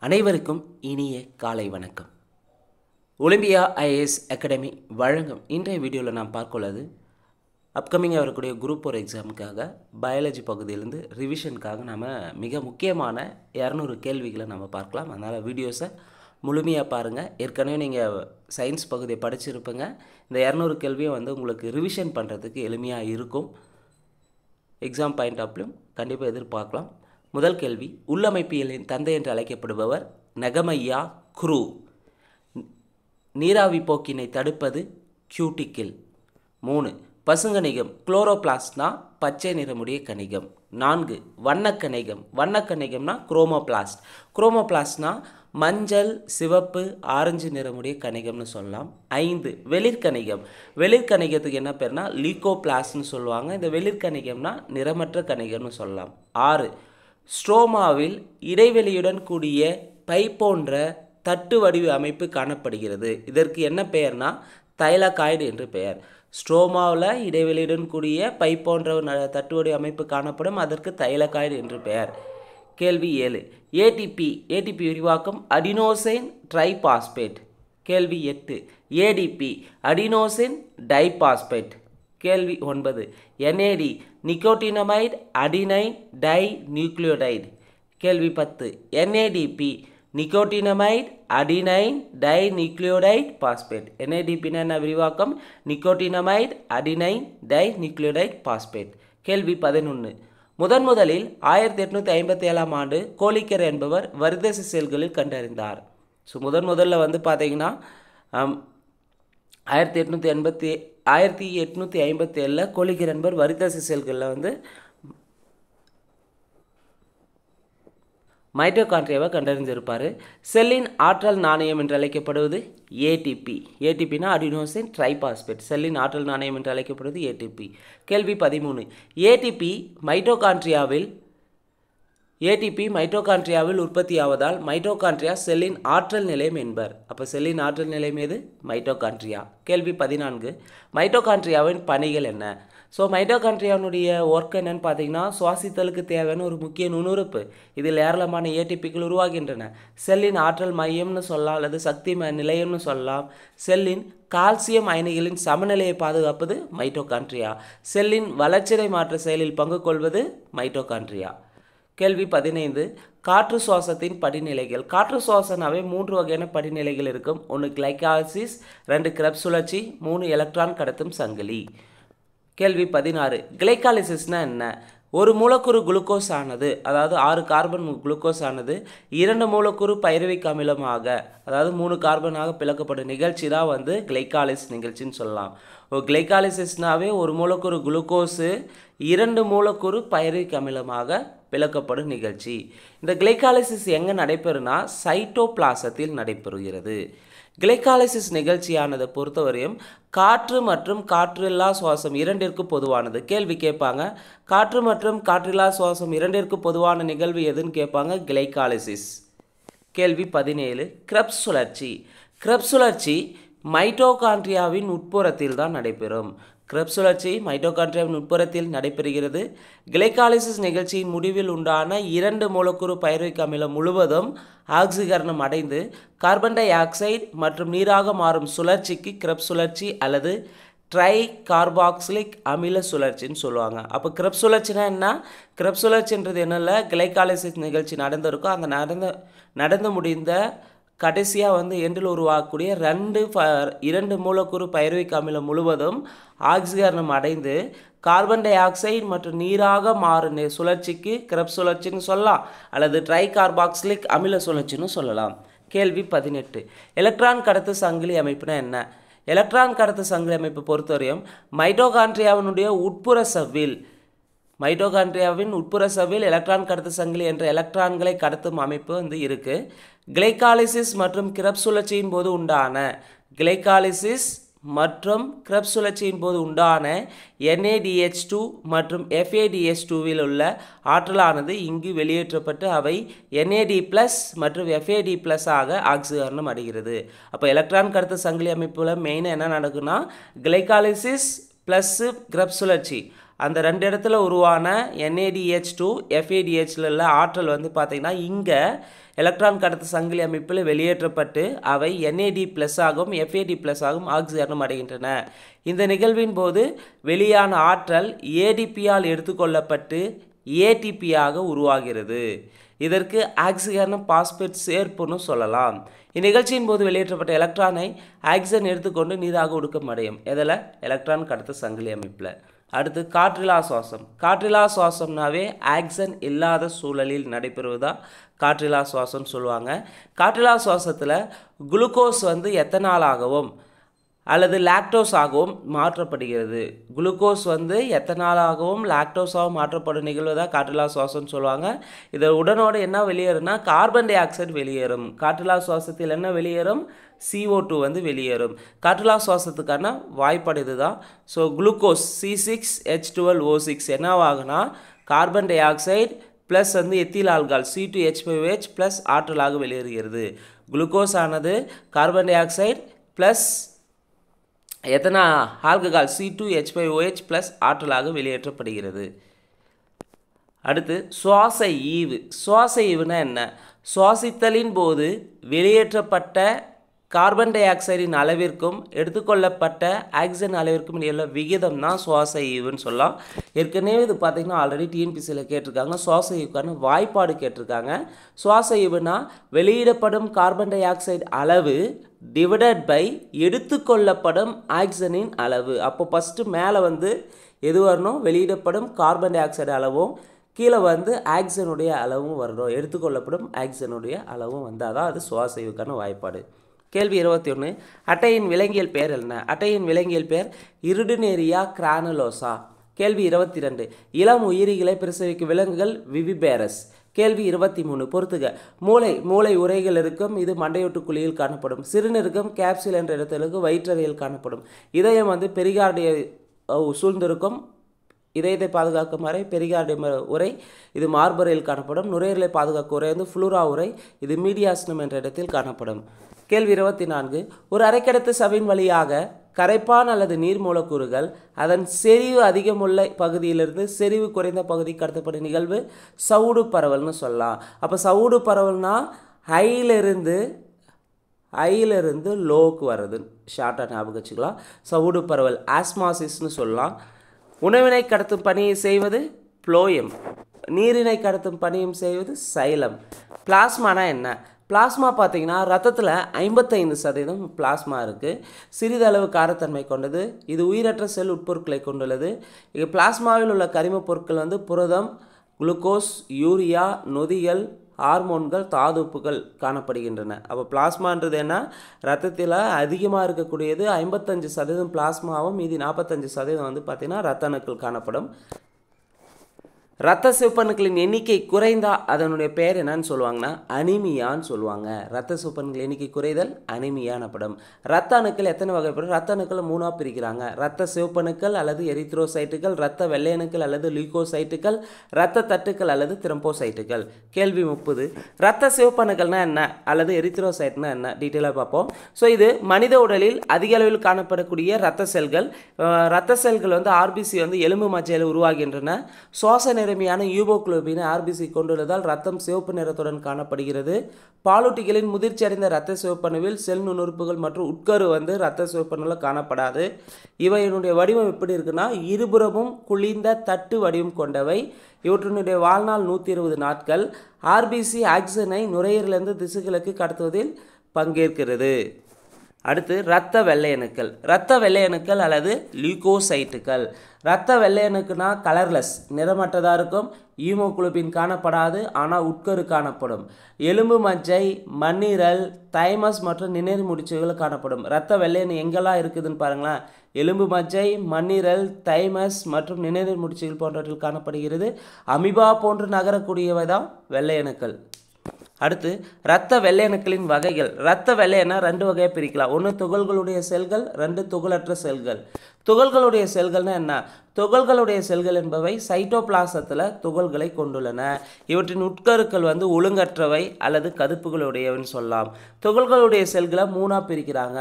அனைவருக்கும் இனிய காலை வணக்கம். ஒலிம்பியா ஐஏஎஸ் அகாடமி வழங்கும் இன்றைய வீடியோவில் நாம் பார்க்கொள்ளது அப்கமிங் வரக்கூடிய குரூப் 4 எக்ஸாமுக்காக பயாலஜி பகுதியிலிருந்து ரிவிஷனுக்காக நம்ம மிக முக்கியமான 200 கேள்விகளை நம்ம பார்க்கலாம். அதனால் வீடியோஸை முழுமையாக பாருங்கள். ஏற்கனவே நீங்கள் சயின்ஸ் பகுதியை படிச்சிருப்பீங்க. இந்த 200 கேள்வியை உங்களுக்கு ரிவிஷன் பண்ணுறதுக்கு எளிமையாக இருக்கும். எக்ஸாம் பாயிண்ட் ஆஃப் வியூ கண்டிப்பாக எதிர்பார்க்கலாம். முதல் கேள்வி, உள்ளமைப்பியலின் தந்தை என்று அழைக்கப்படுபவர் நகமையா குரு. நீராவி போக்கினை தடுப்பது கியூட்டிக்கில். 3. பசுங்கணிகம் குளோரோபிளாஸ்ட்னா பச்சை நிறமுடைய கணிகம். 4. வண்ணக்கணிகம். வண்ணக்கணிகம்னா குரோமோபிளாஸ்ட். குரோமோபிளாஸ்ட்னா மஞ்சள், சிவப்பு, ஆரஞ்சு நிறமுடைய கணிகம்னு சொல்லலாம். 5. வெளிர்கணிகம். வெளிர்கணிகத்துக்கு என்ன பேர்னா லீகோபிளாஸ்ட்னு சொல்லுவாங்க. இந்த வெளிர்கணிகம்னா நிறமற்ற கணிகம்னு சொல்லலாம். 6. ஸ்ட்ரோமாவில் இடைவெளியுடன் கூடிய பை போன்ற தட்டு வடிவ அமைப்பு காணப்படுகிறது. இதற்கு என்ன பெயர்னா தைலகாய்டு என்று பெயர். ஸ்ட்ரோமாவில் இடைவெளியுடன் கூடிய பை போன்ற தட்டு வடிவ அமைப்பு காணப்படும், அதற்கு தைலகாய்டு என்று பெயர். கேள்வி 7. ஏடிபி. ஏடிபி விரிவாக்கம் அடினோசின் ட்ரைபாஸ்பேட். கேள்வி 8. ATP adenosine diphosphate. கேள்வி 9. NAD nicotinamide adenine dinucleotide. கேள்வி 10. NADP nicotinamide adenine dinucleotide phosphate. என்ஏடிபின்னா என்ன விரிவாக்கம்? Nicotinamide adenine dinucleotide phosphate. கேள்வி 11. முதலில் 1857ஆம் ஆண்டு கோலிக்கர் என்பவர் வரிதசை செல்களில் கண்டறிந்தார். ஸோ முதல்ல பார்த்தீங்கன்னா 1857 கோலிக்கர் என்பவர் வரிதசை செல்களில் மைட்டோகாண்ட்ரியாவை கண்டறிந்திருப்பார். செல்லின் ஆற்றல் நாணயம் என்று அழைக்கப்படுவது ஏடிபி. ஏடிபினா adenosine triphosphate. செல்லின் ஆற்றல் நாணயம் என்று அழைக்கப்படுவது ஏடிபி. கேள்வி 13. ஏடிபி மைட்டோகாண்ட்ரியாவில் உற்பத்தியாவதால் மைட்டோகாண்ட்ரியா செல்லின் ஆற்றல் நிலையம் என்பர். அப்போ செல்லின் ஆற்றல் நிலையம் எது? மைட்டோகாண்ட்ரியா. கேள்வி 14. மைட்டோகாண்ட்ரியாவின் பணிகள் என்ன? ஸோ மைட்டோகாண்ட்ரியாவுடைய ஒர்க் என்னன்னு பார்த்தீங்கன்னா, சுவாசித்தலுக்கு தேவையான ஒரு முக்கிய நுண்ணுறுப்பு. இதில் ஏராளமான ஏடிபிகள் உருவாகின்றன. செல்லின் ஆற்றல் மையம்னு சொல்லலாம், அல்லது சக்தி நிலையம்னு சொல்லலாம். செல்லின் கால்சியம் அயனிகளின் சமநிலையை பாதுகாப்பது மைட்டோகாண்ட்ரியா. செல்லின் வளர்ச்சிதை மாற்ற செயலில் பங்கு கொள்வது மைட்டோகாண்ட்ரியா. கேள்வி 15. காற்று சுவாசத்தின் படிநிலைகள். காற்று சுவாசனாவே 3 வகையான படிநிலைகள் இருக்கும். 1 கிளைகாலிசிஸ், 2 கிரெப்ஸ் சுழற்சி, 3 எலக்ட்ரான் கடத்தும் சங்கிலி. கேள்வி 16. கிளைகாலிசிஸ்னா என்ன? ஒரு மூலக்கூறு குளுக்கோஸ் ஆனது, அதாவது 6 கார்பன் குளுக்கோஸ் ஆனது 2 மூலக்கூறு பைருவிக் அமிலமாக, அதாவது 3 கார்பனாக பிளக்கப்படும் நிகழ்ச்சி தான் கிளைகாலிஸ் நிகழ்ச்சின்னு சொல்லலாம். கிளைகாலிசிஸ்னாவே ஒரு மூலக்கூறு குளுக்கோஸு 2 மூலக்கூறு பைருவிக் அமிலமாக பிளக்கப்படும் நிகழ்ச்சி. இந்த கிளைகாலிசிஸ் எங்கே நடைபெறுனா சைட்டோபிளாசத்தில் நடைபெறுகிறது. கிளைகாலிசிஸ் நிகழ்ச்சியானதை பொறுத்தவரையும் காற்று மற்றும் காற்றில்லா சுவாசம் இரண்டிற்கு பொதுவானது. கேள்வி கேட்பாங்க, காற்று மற்றும் காற்றில்லா சுவாசம் இரண்டிற்கு பொதுவான நிகழ்வு எதுன்னு கேட்பாங்க, கிளைகாலிசிஸ். கேள்வி 17. கிரெப்ஸ் சுழற்சி. கிரெப்ஸ் சுழற்சி மைட்டோகாண்ட்ரியாவின் உட்புறத்தில் தான் நடைபெறும். கிரெப்ஸ் சுழற்சி மைட்டோகாண்ட்ரியாவின் உட்புறத்தில் நடைபெறுகிறது. கிளைகாலிசிஸ் நிகழ்ச்சியின் முடிவில் உண்டான 2 மூலக்கூறு பைருவிக் அமிலம் முழுவதும் ஆக்சிகரணம் அடைந்து கார்பன் டை ஆக்சைடு மற்றும் நீராக மாறும் சுழற்சிக்கு கிரெப்ஸ் சுழற்சி அல்லது ட்ரை கார்பாக்சிலிக் அமில சுழற்சின்னு சொல்லுவாங்க. அப்போ கிரெப்ஸ் சுழற்சினா என்ன? கிரெப்ஸ் சுழற்சின்றது என்னல்ல, கிளைகாலிசிஸ் நிகழ்ச்சி நடந்திருக்கும். அந்த நடந்து முடிந்த கடைசியாக எண்டில் உருவாக்கக்கூடிய 2 மூலக்கூறு பைருவிக் அமிலம் முழுவதும் ஆக்சிகரணம் அடைந்து கார்பன் டை ஆக்சைடு மற்றும் நீராக மாறும் சுழற்சிக்கு கிரெப்ஸ் சுழற்சின்னு சொல்லலாம், அல்லது ட்ரை கார்பாக்சிலிக் அமில சுழற்சின்னு சொல்லலாம். கேள்வி 18. எலக்ட்ரான் கடத்து சங்கிலி அமைப்புனா என்ன? எலக்ட்ரான் கடத்து சங்கிலி அமைப்பு பொறுத்தவரையும் மைட்டோகாண்ட்ரியாவினுடைய மைட்டோகாண்ட்ரியாவின் உட்புற சவ்வில் எலக்ட்ரான் கடத்து சங்கிலி என்ற எலக்ட்ரான்களை கடத்தும் அமைப்பு இருக்கு. கிளைகாலிசிஸ் மற்றும் கிரெப்ஸ் சுழற்சியின் போது உண்டான NADH2 மற்றும் FADH2வில் உள்ள ஆற்றலானது இங்கு வெளியேற்றப்பட்டு அவை NAD+ மற்றும் FAD+ ஆக ஆக்சிகரணம் அடைகிறது. அப்போ எலக்ட்ரான் கடத்து சங்கிலி அமைப்பில் மெயினாக என்ன நடக்குன்னா கிளைகாலிசிஸ் ப்ளஸ் கிரெப்ஸ் சுழற்சி அந்த 2 இடத்துல உருவான NADH2 FADHல உள்ள ஆற்றல் வந்து பார்த்திங்கன்னா இங்கே எலக்ட்ரான் கடத்து சங்கிலி அமைப்பில் வெளியேற்றப்பட்டு அவை NAD+ ஆகவும் FAD+ ஆகவும் ஆக்சிஜனும் அடைகின்றன. இந்த நிகழ்வின் போது வெளியான ஆற்றல் ADP-ஆல் எடுத்துக்கொள்ளப்பட்டு ATP-ஆக உருவாகிறது. இதற்கு ஆக்சிஜனும் பாஸ்பேட் சேர்ப்புன்னு சொல்லலாம். இந்நிகழ்ச்சியின் போது வெளியேற்றப்பட்ட எலக்ட்ரானை ஆக்சிஜன் எடுத்துக்கொண்டு நீராக ஒடுக்கமடையும். இதில் எலக்ட்ரான் கடத்து சங்கிலி அமைப்பில். அடுத்து காற்றில்லா சுவாசம். காற்றில்லா சுவாசம்னாவே ஆக்சிஜன் இல்லாத சூழலில் நடைபெறுவதா காற்றில்லா சுவாசம்னு சொல்லுவாங்க. காற்றில்லா சுவாசத்தில் குளுக்கோஸ் வந்து எத்தனாலாகவும் அல்லது லாக்டோஸ் ஆகவும் மாற்றப்படுகிறது. குளுக்கோஸ் வந்து எத்தனாலாகவும் லாக்டோஸாகவும் மாற்றப்படும் நிகழ்வு தான் காற்றில்லா சுவாசம்னு சொல்லுவாங்க. இதை உடனோடு என்ன வெளியேறும்னா கார்பன் டை ஆக்சைடு வெளியேறும். காற்றில்லா சுவாசத்தில் என்ன வெளியேறும்? CO2 வந்து வெளியேறும். காற்றில்லா சுவாசத்துக்கான வாய்ப்பாடு இதுதான். ஸோ குளுக்கோஸ் C6H12O6 என்னவாகுனா கார்பன் டை ஆக்சைடு ப்ளஸ் வந்து எத்தில் ஆல்கஹால் C2H5OH ப்ளஸ் ஆற்றலாக வெளியேறுகிறது. குளுக்கோஸ் ஆனது கார்பன் டை ஆக்சைடு ப்ளஸ் எத்தனை ஆல்கஹால் C2H5OH ப்ளஸ் ஆற்றலாக வெளியேற்றப்படுகிறது. அடுத்து சுவாச ஈவு. சுவாச ஈவுனா என்ன? சுவாசித்தலின் போது வெளியேற்றப்பட்ட கார்பன் டை ஆக்சைடின் அளவிற்கும் எடுத்துக்கொள்ளப்பட்ட ஆக்சிஜன் அளவிற்கும் இடையில விகிதம் தான் சுவாச ஈவுன்னு சொல்லலாம். ஏற்கனவே இது பார்த்திங்கன்னா ஆல்ரெடி TNPSCயில் கேட்டிருக்காங்க. சுவாச ஈவுக்கான வாய்ப்பாடு கேட்டிருக்காங்க. சுவாச ஈவுனா வெளியிடப்படும் கார்பன் டை ஆக்சைடு அளவு டிவைடட் பை எடுத்துக்கொள்ளப்படும் ஆக்சிஜனின் அளவு. அப்போ ஃபஸ்ட்டு மேலே வந்து எது வரணும்? வெளியிடப்படும் கார்பன் டை ஆக்சைடு அளவும் கீழே வந்து ஆக்சிஜனுடைய அளவும் வரணும். எடுத்துக்கொள்ளப்படும் ஆக்சிஜனுடைய அளவும் வந்தால் தான் அது சுவாச ஈவுக்கான வாய்ப்பாடு. கேள்வி 21. அட்டையின் விலங்கியல் பெயர் என்ன? அட்டையின் விலங்கியல் பெயர் இருடினேரியா கிரானுலோசா. கேள்வி 22. இளம் உயிரிகளை பிரசவிக்கும் விலங்குகள் விவிபேரஸ். கேள்வி 23. பொறுத்துக. மூளை உறைகள் இருக்கும். இது மண்டையோட்டு குழியில் காணப்படும். சிறுநீரகம் கேப்சில் என்ற இடத்திற்கு வயிற்றறையில் காணப்படும். இதயம் வந்து பெரிகார்டியை சூழ்ந்திருக்கும். இதயத்தை பாதுகாக்கும் அறை பெரிகார்டிய உறை, இது மார்பறையில் காணப்படும். நுரையீரலை பாதுகாக்கும் உறை வந்து ஃப்ளூரா உறை, இது மீடியாஸ்னம் என்ற இடத்தில் காணப்படும். கேள்வி 24. ஒரு அரைக்கடத்து சவ்வின் வழியாக கரைப்பான் அல்லது நீர் மூலக்கூறுகள் அதன் செறிவு அதிகமுள்ள பகுதியிலிருந்து செறிவு குறைந்த பகுதி கடத்தப்படும் நிகழ்வு சவுடு பரவல்னு சொல்லலாம். அப்போ சவுடு பரவல்னா ஹையிலிருந்து லோவுக்கு வர்றது ஷார்ட்டாக ஞாபகம் வச்சுக்கலாம். சவுடு பரவல் ஆஸ்மாசிஸ்னு சொல்லலாம். உணவினை கடத்தும் பணியை செய்வது புளோயம். நீரினை கடத்தும் பணியும் செய்வது சைலம். பிளாஸ்மானா என்ன? பிளாஸ்மா பார்த்திங்கன்னா ரத்தத்தில் 55% பிளாஸ்மா இருக்குது. சிறிதளவு காரத்தன்மை கொண்டது. இது உயிரற்ற செல் உட்பொருட்களை கொண்டுள்ளது. இது பிளாஸ்மாவில் உள்ள கரிமப் பொருட்கள் வந்து புரதம், குளுக்கோஸ், யூரியா, நொதிகள், ஹார்மோன்கள், தாதுப்புகள் காணப்படுகின்றன. அப்போ பிளாஸ்மான்றது என்ன? ரத்தத்தில் அதிகமாக இருக்கக்கூடியது 55% பிளாஸ்மாவும் மீதி 45% வந்து பார்த்திங்கன்னா இரத்த அணுக்கள் காணப்படும். இரத்த சிவப்பணுக்களின் எண்ணிக்கை குறைந்தால் அதனுடைய பெயர் என்னன்னு சொல்லுவாங்கன்னா அனிமியான்னு சொல்லுவாங்க. இரத்த சிவப்பணுக்கள் எண்ணிக்கை குறைதல் அனிமியா எனப்படும். இரத்த அணுக்கள் எத்தனை வகைப்படும்? இரத்த அணுக்களை 3ஆக பிரிக்கிறாங்க. இரத்த சிவப்பணுக்கள் அல்லது எரித்ரோசைட்டுகள், இரத்த வெள்ளை அணுக்கள் அல்லது லியூகோசைட்டுகள், இரத்த தட்டுக்கள் அல்லது திரம்போசைட்டுகள். கேள்வி 30. இரத்த சிவப்பணுக்கள்னா என்ன அல்லது எரித்ரோசைட்னா என்ன? டீட்டெயிலாக பார்ப்போம். ஸோ இது மனித உடலில் அதிக அளவில் காணப்படக்கூடிய இரத்த செல்கள். இரத்த செல்கள் வந்து RBC வந்து எலும்பு மஜ்ஜையில் உருவாகின்றன. சுவாச நிறமியான யூமோகுளோபினை RBC கொண்டுள்ளதால் ரத்தம் சிவப்பு நிறத்துடன் காணப்படுகிறது. பாலூட்டிகளின் முதிர்ச்சி அடைந்த இரத்த சிவப்பணுவில் செல் நுண்ணுறுப்புகள் மற்றும் உட்கரு வந்து இரத்த சிவப்பணுவில் காணப்படாது. இவையினுடைய வடிவம் எப்படி இருக்குன்னா இருபுறமும் குளிர்ந்த தட்டு வடிவம் கொண்டவை. இவற்றினுடைய வாழ்நாள் 120 நாட்கள். RBC ஆக்சிஜனை நுரையீரலிருந்து திசுக்களுக்கு கடத்துவதில் பங்கேற்கிறது. அடுத்து இரத்த வெள்ளையணுக்கள். இரத்த வெள்ளையணுக்கள் அல்லது லியூகோசைட்டுகள். இரத்த வெள்ளையணுக்குனா கலர்லெஸ், நிறமற்றதாக இருக்கும். ஹீமோகுளோபின் காணப்படாது, ஆனால் உட்கரு காணப்படும். எலும்பு மஜ்ஜை, மண்ணீரல், தைமஸ் மற்றும் நிணநீர் முடிச்சுகள் காணப்படும். இரத்த வெள்ளையணு எங்கெல்லாம் இருக்குதுன்னு பாருங்களேன். எலும்பு மஜ்ஜை, மண்ணீரல், தைமஸ் மற்றும் நிணநீர் முடிச்சுகள் போன்றவற்றில் காணப்படுகிறது. அமீபா போன்று நகரக்கூடியவை தான் வெள்ளையணுக்கள். அடுத்து இரத்த வெள்ளையணுக்களின் வகைகள். இரத்த வெள்ளையணை ரெண்டு வகையாக பிரிக்கலாம். ஒன்று துகள்களுடைய செல்கள், ரெண்டு துகளற்ற செல்கள். துகள்களுடைய செல்கள்னா என்ன? துகள்களுடைய செல்கள் என்பவை சைட்டோபிளாசத்தில் துகள்களை கொண்டுள்ளன. இவற்றின் உட்கருக்கள் ஒழுங்கற்றவை அல்லது கதுப்புகளுடையவன்னு சொல்லலாம். துகள்களுடைய செல்களை மூணாக பிரிக்கிறாங்க.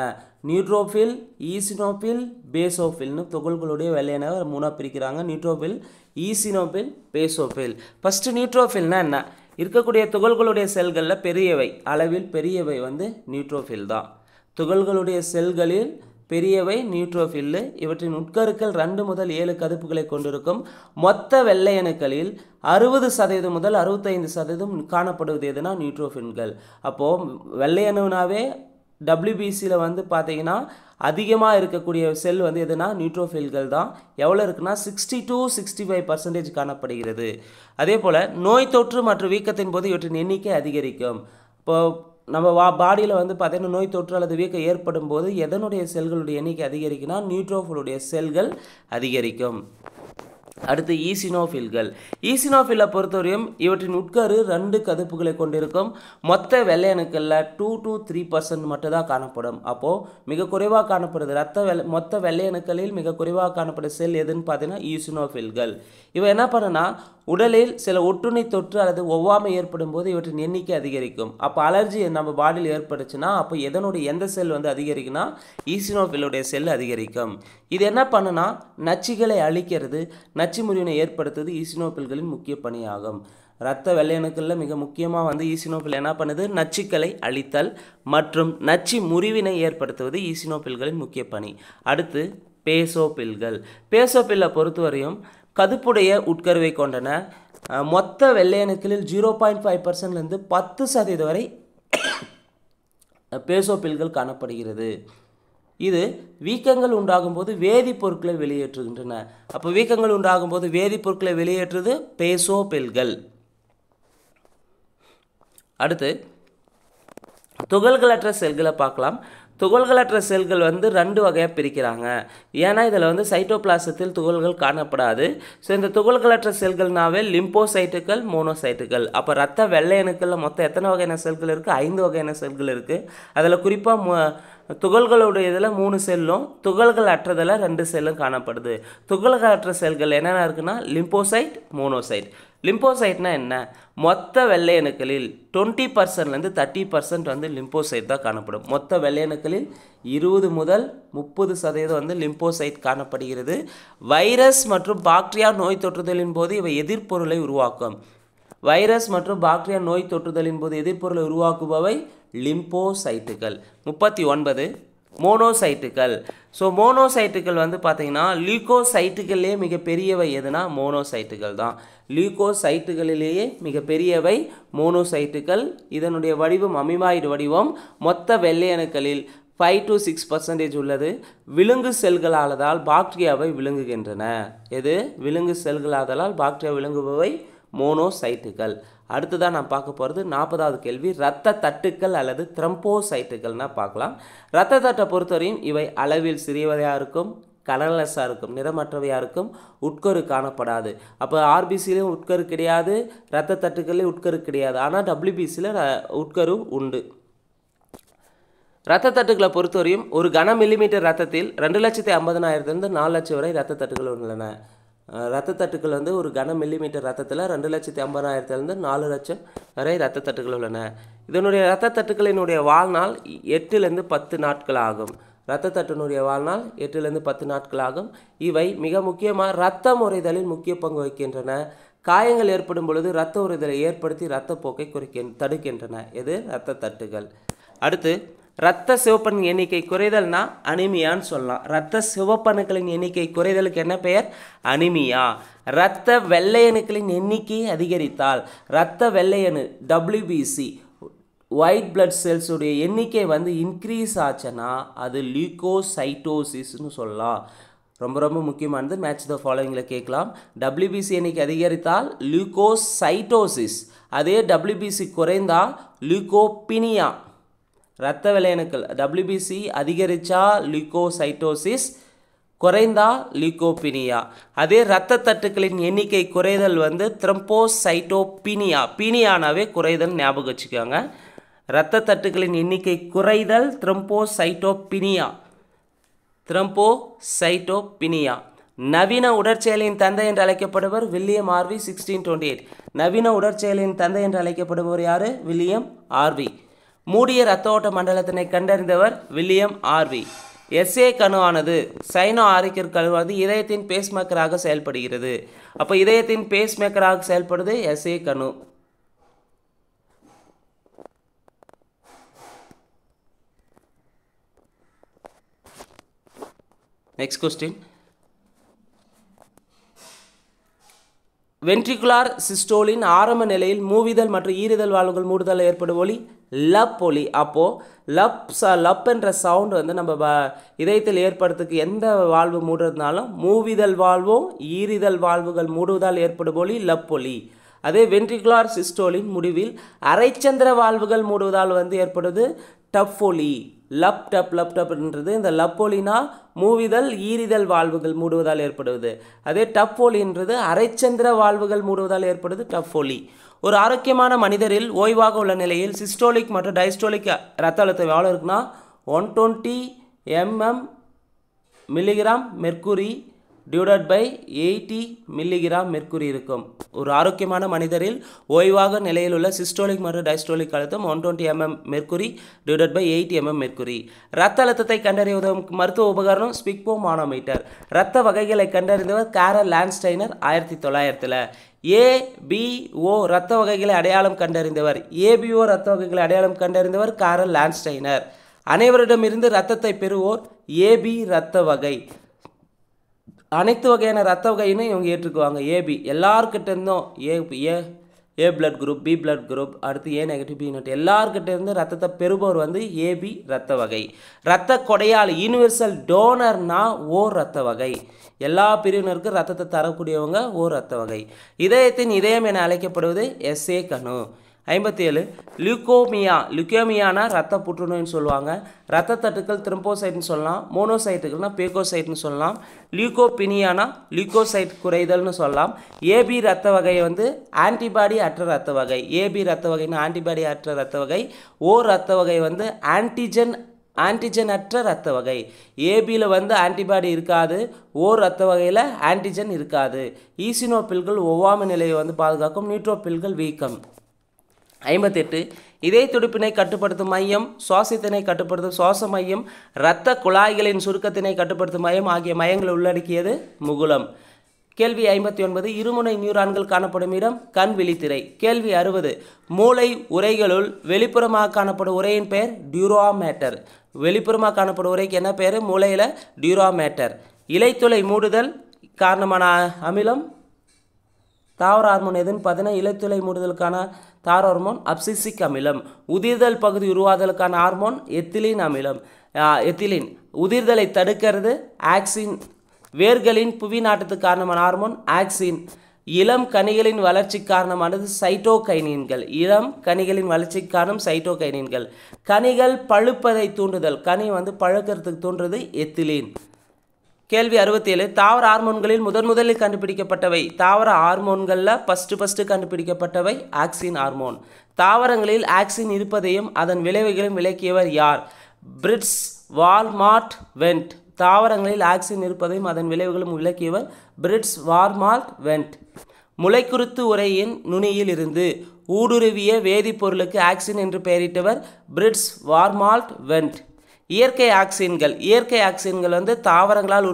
நியூட்ரோஃபில், ஈசினோஃபில், பேசோஃபில்னு துகள்களுடைய வெள்ளையணை மூணாக பிரிக்கிறாங்க. நியூட்ரோஃபில், ஈசினோஃபில், பேசோஃபில். ஃபஸ்ட்டு நியூட்ரோஃபில்னா என்ன? இருக்கக்கூடிய துகள்களுடைய செல்களில் பெரியவை, அளவில் பெரியவை நியூட்ரோஃபில் தான். துகள்களுடைய செல்களில் பெரியவை நியூட்ரோஃபில். இவற்றின் உட்கருக்கள் 2 முதல் 7 கதுப்புகளை கொண்டிருக்கும். மொத்த வெள்ளையணுக்களில் 60% முதல் 65% காணப்படுவது எதுனா நியூட்ரோஃபில்கள். அப்போது வெள்ளையணுனாவே WBCயில் பார்த்தீங்கன்னா அதிகமாக இருக்கக்கூடிய செல் எதுனா நியூட்ரோஃபில்கள் தான். எவ்வளோ இருக்குன்னா 60 to 65% காணப்படுகிறது. அதே போல் நோய் தொற்று மற்றும் வீக்கத்தின் போது இவற்றின் எண்ணிக்கை அதிகரிக்கும். இப்போது நம்ம பாடியில் பார்த்தீங்கன்னா நோய் தொற்று அல்லது வீக்கம் ஏற்படும் போது எதனுடைய செல்களுடைய எண்ணிக்கை அதிகரிக்குன்னா நியூட்ரோஃபிலுடைய செல்கள் அதிகரிக்கும். அடுத்து ஈசினோஃபில்கள். ஈசினோஃபிலை பொறுத்தவரையும் இவற்றின் உட்கரு 2 கதுப்புகளை கொண்டிருக்கும். மொத்த வெள்ளையணுக்களில் 2 to 3% மட்டும் தான் காணப்படும். அப்போது மிக குறைவாக காணப்படுது மொத்த வெள்ளையணுக்களில் மிக குறைவாக காணப்படுற செல் எதுன்னு பார்த்தீங்கன்னா ஈசினோஃபில்கள். இவை என்ன பண்ணுன்னா உடலில் சில ஒட்டுண்ணி தொற்று அல்லது ஒவ்வாமை ஏற்படும் போது இவற்றின் எண்ணிக்கை அதிகரிக்கும். அப்போ அலர்ஜி நம்ம பாடியில் ஏற்பட்டுச்சுன்னா அப்போ எந்த செல் அதிகரிக்குன்னா ஈசினோஃபிலுடைய செல் அதிகரிக்கும். இது என்ன பண்ணுன்னா நச்சுகளை அழிக்கிறது, நச்சு முறிவினை ஏற்படுத்துவது ஈசினோஃபில்களின் முக்கிய பணியாகும். இரத்த வெள்ளையணுக்களில் மிக முக்கியமாக ஈசினோஃபில் என்ன பண்ணுது? நச்சுக்களை அழித்தல் மற்றும் நச்சு முறிவினை ஏற்படுத்துவது ஈசினோஃபில்களின் முக்கிய பணி. அடுத்து பேசோஃபில்கள். பேசோஃபில்லை பொறுத்தவரையும் கதுப்புடைய உட்கருவை கொண்டன. மொத்த வெள்ளையணுக்களில் 0.5%லேருந்து 10% வரை பேசோஃபில்கள் காணப்படுகிறது. இது வீக்கங்கள் உண்டாகும் போது வேதிப்பொருட்களை வெளியேற்றுகின்றன. அப்போ வீக்கங்கள் உண்டாகும் போது வேதிப்பொருட்களை வெளியேற்றுவது பேசோஃபில்கள். அடுத்து துகள்களற்ற செல்களை பார்க்கலாம். துகள்களற்ற செல்கள் 2 வகையாக பிரிக்கிறாங்க. ஏன்னா இதில் சைட்டோபிளாசத்தில் துகள்கள் காணப்படாது. ஸோ இந்த துகள்களற்ற செல்கள்னாவே லிம்போசைட்டுகள், மோனோசைட்டுகள். அப்போ ரத்த வெள்ளையணுக்களில் மொத்தம் எத்தனை வகையான செல்கள் இருக்குது? 5 வகையான செல்கள் இருக்குது. அதில் குறிப்பாக துகள்களுடைய இதில் 3 செல்லும், துகள்கள் அற்றதில் 2 செல்லும் காணப்படுது. துகள்கள் அற்ற செல்கள் என்னென்ன இருக்குன்னா லிம்போசைட், மோனோசைட். லிம்போசைட்னா என்ன? மொத்த வெள்ளையணுக்களில் 20%லேருந்து 30% லிம்போசைட் தான் காணப்படும். மொத்த வெள்ளையணுக்களில் 20 முதல் 30% லிம்போசைட் காணப்படுகிறது. வைரஸ் மற்றும் பாக்டீரியா நோய் தொற்றுதலின் போது இவை எதிர்ப்பொருளை உருவாக்கும். வைரஸ் மற்றும் பாக்டீரியா நோய் தொற்றுதலின் போது எதிர்ப்பொருளை உருவாக்குபவை லிம்போசைட்டுகள். 39 மோனோசைட்டுகள். ஸோ மோனோசைட்டுகள் பார்த்தீங்கன்னா லியூகோசைட்டுகளிலே மிகப்பெரியவை எதுனா மோனோசைட்டுகள் தான். லியூகோசைட்டுகளிலேயே மிகப்பெரியவை மோனோசைட்டுகள். இதனுடைய வடிவம் அமிமாய்டு வடிவம். மொத்த வெள்ளையணுக்களில் 5 to 6% உள்ளது. விலங்கு செல்களால் பாக்டீரியாவை விழுங்குகின்றன. எது? விலங்கு செல்களால் பாக்டீரியா விழுங்குபவை மோனோசைட்டுகள். அடுத்ததான் நான் பார்க்க போகிறது 40வது கேள்வி. இரத்த தட்டுக்கள் அல்லது த்ரம்போசைட்டுகள்னா பார்க்கலாம். இரத்த தட்டை பொறுத்தவரையும் இவை அளவில் சிறியவையாக இருக்கும், கலர்லெஸ்ஸாக இருக்கும், நிறமற்றவையாக இருக்கும், உட்கரு காணப்படாது. அப்போ ஆர்பிசிலையும் உட்கரு கிடையாது, இரத்த தட்டுக்கள்லேயும் உட்கரு கிடையாது. ஆனால் WBCயில் உட்கரு உண்டு. இரத்த தட்டுக்களை பொறுத்தவரையும் ஒரு கன மில்லிமீட்டர் ரத்தத்தில் 2,50,000 4 லட்சம் வரை இரத்த தட்டுக்கள் உள்ளன. இரத்த தட்டுக்கள் ஒரு கன மில்லிமீட்டர் ரத்தத்தில் 2,50,000 4 லட்சம் வரை இரத்த தட்டுக்கள் உள்ளன. இதனுடைய இரத்த தட்டுக்களினுடைய வாழ்நாள் 8லேருந்து 10 நாட்கள் ஆகும். இரத்த தட்டினுடைய வாழ்நாள் 8லேருந்து 10 நாட்கள் ஆகும். இவை மிக முக்கியமாக இரத்த உறைதலில் முக்கிய பங்கு வகிக்கின்றன. காயங்கள் ஏற்படும் பொழுது இரத்த உறைதலை ஏற்படுத்தி இரத்தப்போக்கை தடுக்கின்றன. இது இரத்த தட்டுகள். அடுத்து இரத்த சிவப்பணு எண்ணிக்கை குறைதல்னா அனிமியான்னு சொல்லலாம். இரத்த சிவப்பணுக்களின் எண்ணிக்கை குறைதலுக்கு என்ன பெயர்? அனிமியா. இரத்த வெள்ளையணுக்களின் எண்ணிக்கையை அதிகரித்தால் இரத்த வெள்ளையணு WBC ஒயிட் பிளட் செல்ஸுடைய எண்ணிக்கை இன்க்ரீஸ் ஆச்சுன்னா அது லியூகோசைட்டோசிஸ்னு சொல்லலாம். ரொம்ப ரொம்ப முக்கியமானது. மேட்ச் த ஃபாலோவிங்கில் கேட்கலாம். WBC எண்ணிக்கை அதிகரித்தால் லியூகோசைட்டோசிஸ், அதே WBC குறைந்தால் லியூகோபினியா. இரத்த வெள்ளையணுக்கள் WBC அதிகரித்தா லியூகோசைட்டோசிஸ், குறைந்தால் லியூகோபீனியா. அதே இரத்த தட்டுக்களின் எண்ணிக்கை குறைதல் வந்து த்ரோம்போசைட்டோபீனியா. பீனியானாவே குறைதல் ஞாபகம் வச்சுக்கோங்க. இரத்த தட்டுக்களின் எண்ணிக்கை குறைதல் த்ரோம்போசைட்டோபீனியா. த்ரோம்போசைட்டோபீனியா. நவீன உடற்செயலின் தந்தை என்று அழைக்கப்படுபவர் வில்லியம் ஆர்வி 1628. நவீன உடற்செயலின் தந்தை என்று அழைக்கப்படுபவர் யாரு? William RV. மூடிய இரத்த ஓட்ட மண்டலத்தினை கண்டறிந்தவர் வில்லியம் ஆர்வி. எஸ்ஏ கணுவானது சைனோ ஆரிக்கர் கணுவானது இதயத்தின் பேஸ்மேக்கராக செயல்படுகிறது. அப்போ இதயத்தின் பேஸ்மேக்கராக செயல்படுது எஸ்ஏ கணு. Next question. வென்ட்ரிகுலார் சிஸ்டோலின் ஆரம்ப நிலையில் மூவிதழ் மற்றும் ஈரிதழ் வாழ்வுகள் மூடுதல் ஏற்படும் ஒலி லப் ஒலி. அப்போது லப் என்ற சவுண்ட் வந்து நம்ம இதயத்தில் ஏற்படுறதுக்கு எந்த வாழ்வு மூடுறதுனாலும் மூவிதழ் வாழ்வும் ஈரிதழ் வாழ்வுகள் மூடுவதால் ஏற்படும் ஒலி லப் ஒலி. அதே வென்ட்ரிகுலார் சிஸ்டோலின் முடிவில் அரைச்சந்திர வாழ்வுகள் மூடுவதால் வந்து ஏற்படுது டப் ஒலி. லப் டப்ன்றது இந்த லப் ஒலினா மூவிதழ் ஈரிதழ் வாழ்வுகள் மூடுவதால் ஏற்படுவது. அதே டப் ஒலின்றது அரைச்சந்திர வாழ்வுகள் மூடுவதால் ஏற்படுது டப் ஒலி. ஒரு ஆரோக்கியமான மனிதரில் ஓய்வாக உள்ள நிலையில் சிஸ்டோலிக் மற்றும் டைஸ்டோலிக் இரத்த அழுத்தம் எவ்வளோ இருக்குன்னா 120 milligram mercury divided by 80 milligram mercury இருக்கும். ஒரு ஆரோக்கியமான மனிதரில் ஓய்வாக நிலையில் உள்ள சிஸ்டோலிக் மற்றும் டைஸ்டோலிக் அழுத்தம் 120 மெர்க்குரி டிவைடட் பை 80 மெர்க்குரி. இரத்த அழுத்தத்தை கண்டறிய உதவும் மருத்துவ உபகரணம் ஸ்பிக்மோமானோமீட்டர். இரத்த வகைகளை கண்டறிந்தவர் கேரல் லான்ஸ்டைனர் 1900. ஏபிஓ இரத்த வகைகளை அடையாளம் கண்டறிந்தவர் கேரல் லான்ஸ்டைனர். அனைவரிடமிருந்து இரத்தத்தை பெறுவோர் ஏபி இரத்த வகை. அனைத்து வகையான இரத்த வகைன்னு இவங்க ஏற்றுக்குவாங்க. ஏபி எல்லார்கிட்ட இருந்தும் A blood group, B blood group, அடுத்து ஏ நெகட்டிவ், பி நெகட்டிவ் எல்லார்கிட்ட இருந்து ரத்தத்தை பெறுபவர் வந்து ஏபி இரத்த வகை. இரத்த கொடையாளி யூனிவர்சல் டோனர்னா ஓ இரத்த வகை. எல்லா பிரிவினருக்கும் ரத்தத்தை தரக்கூடியவங்க ஓ இரத்த வகை. இதயத்தின் இதயம் என அழைக்கப்படுவது எஸ்ஏ கணு. 57 லுக்கோமியானா ரத்த புற்றுநோய்னு சொல்லுவாங்க. ரத்த தட்டுக்கள் த்ரோம்போசைட்னு சொல்லலாம். மோனோசைட்டுகள்னா பேகோசைட்னு சொல்லலாம். லியூகோபீனியானா லியூகோசைட் குறைதல்னு சொல்லலாம். ஏபி ரத்த வகையை வந்து ஆன்டிபாடி அற்ற ரத்த வகை. ஏபி ரத்த வகைனா ஆன்டிபாடி அற்ற ரத்த வகை. ஓ ரத்த வகை வந்து ஆன்டிஜன் அற்ற ரத்த வகை. ஏபியில் வந்து ஆன்டிபாடி இருக்காது, ஓ ரத்த வகையில் ஆன்டிஜன் இருக்காது. ஈசினோபில்கள் ஒவ்வாமை நிலையை வந்து பாதுகாக்கும். நியூட்ரோபில்கள் வீக்கம். 58 இதய துடிப்பினை கட்டுப்படுத்தும் மையம், சுவாசத்தினை கட்டுப்படுத்தும் சுவாச மையம், இரத்த குழாய்களின் சுருக்கத்தினை கட்டுப்படுத்தும் மையம் ஆகிய மையங்களை உள்ளடக்கியது முகுளம். கேள்வி 59 இருமுனை நியூரான்கள் காணப்படும் இடம் கண் விழித்திரை. கேள்வி 60 மூளை உரைகளுள் வெளிப்புறமாக காணப்படும் உரையின் பெயர் டியூராமேட்டர். வெளிப்புறமாக காணப்படும் உரைக்கு என்ன பேர்? மூளையில் டியூராமேட்டர். இலைத்துளை மூடுதல் காரணமான அமிலம் தாவர ஹார்மோன் எதுன்னு பார்த்தீங்கன்னா இலைத்துளை மூடுதலுக்கான தாவர ஹார்மோன் அப்சிசிக் அமிலம். உதிர்தல் பகுதி உருவாதலுக்கான ஹார்மோன் எத்திலின். உதிர்தலை தடுக்கிறது ஆக்சின். வேர்களின் புவி நாட்டத்துக்கு காரணமான ஹார்மோன் ஆக்சின். இளம் கனிகளின் வளர்ச்சிக்கு காரணமானது சைட்டோகைனின்கள். கனிகள் பழுப்பதை தூண்டுதல். கனி வந்து பழுக்கிறதுக்கு தூண்டுறது எத்திலின். கேள்வி 67 தாவர ஹார்மோன்களில் முதலில் கண்டுபிடிக்கப்பட்டவை. தாவர ஹார்மோன்களில் ஃபஸ்ட்டு கண்டுபிடிக்கப்பட்டவை ஆக்சின் ஹார்மோன். தாவரங்களில் ஆக்சின் இருப்பதையும் அதன் விளைவுகளையும் விளக்கியவர் யார்? Brits Walmart vent. தாவரங்களில் ஆக்சின் இருப்பதையும் அதன் விளைவுகளும் விளக்கியவர் பிரிட்ஸ் வால்மார்ட் வென்ட். முளைக்குருத்து உரையின் நுனியில் இருந்து ஊடுருவிய வேதிப்பொருளுக்கு ஆக்சின் என்று பெயரிட்டவர் பிரிட்ஸ் வால்மார்ட் வென்ட். இயற்கை ஆக்சின்கள் வந்து தாவரங்களால்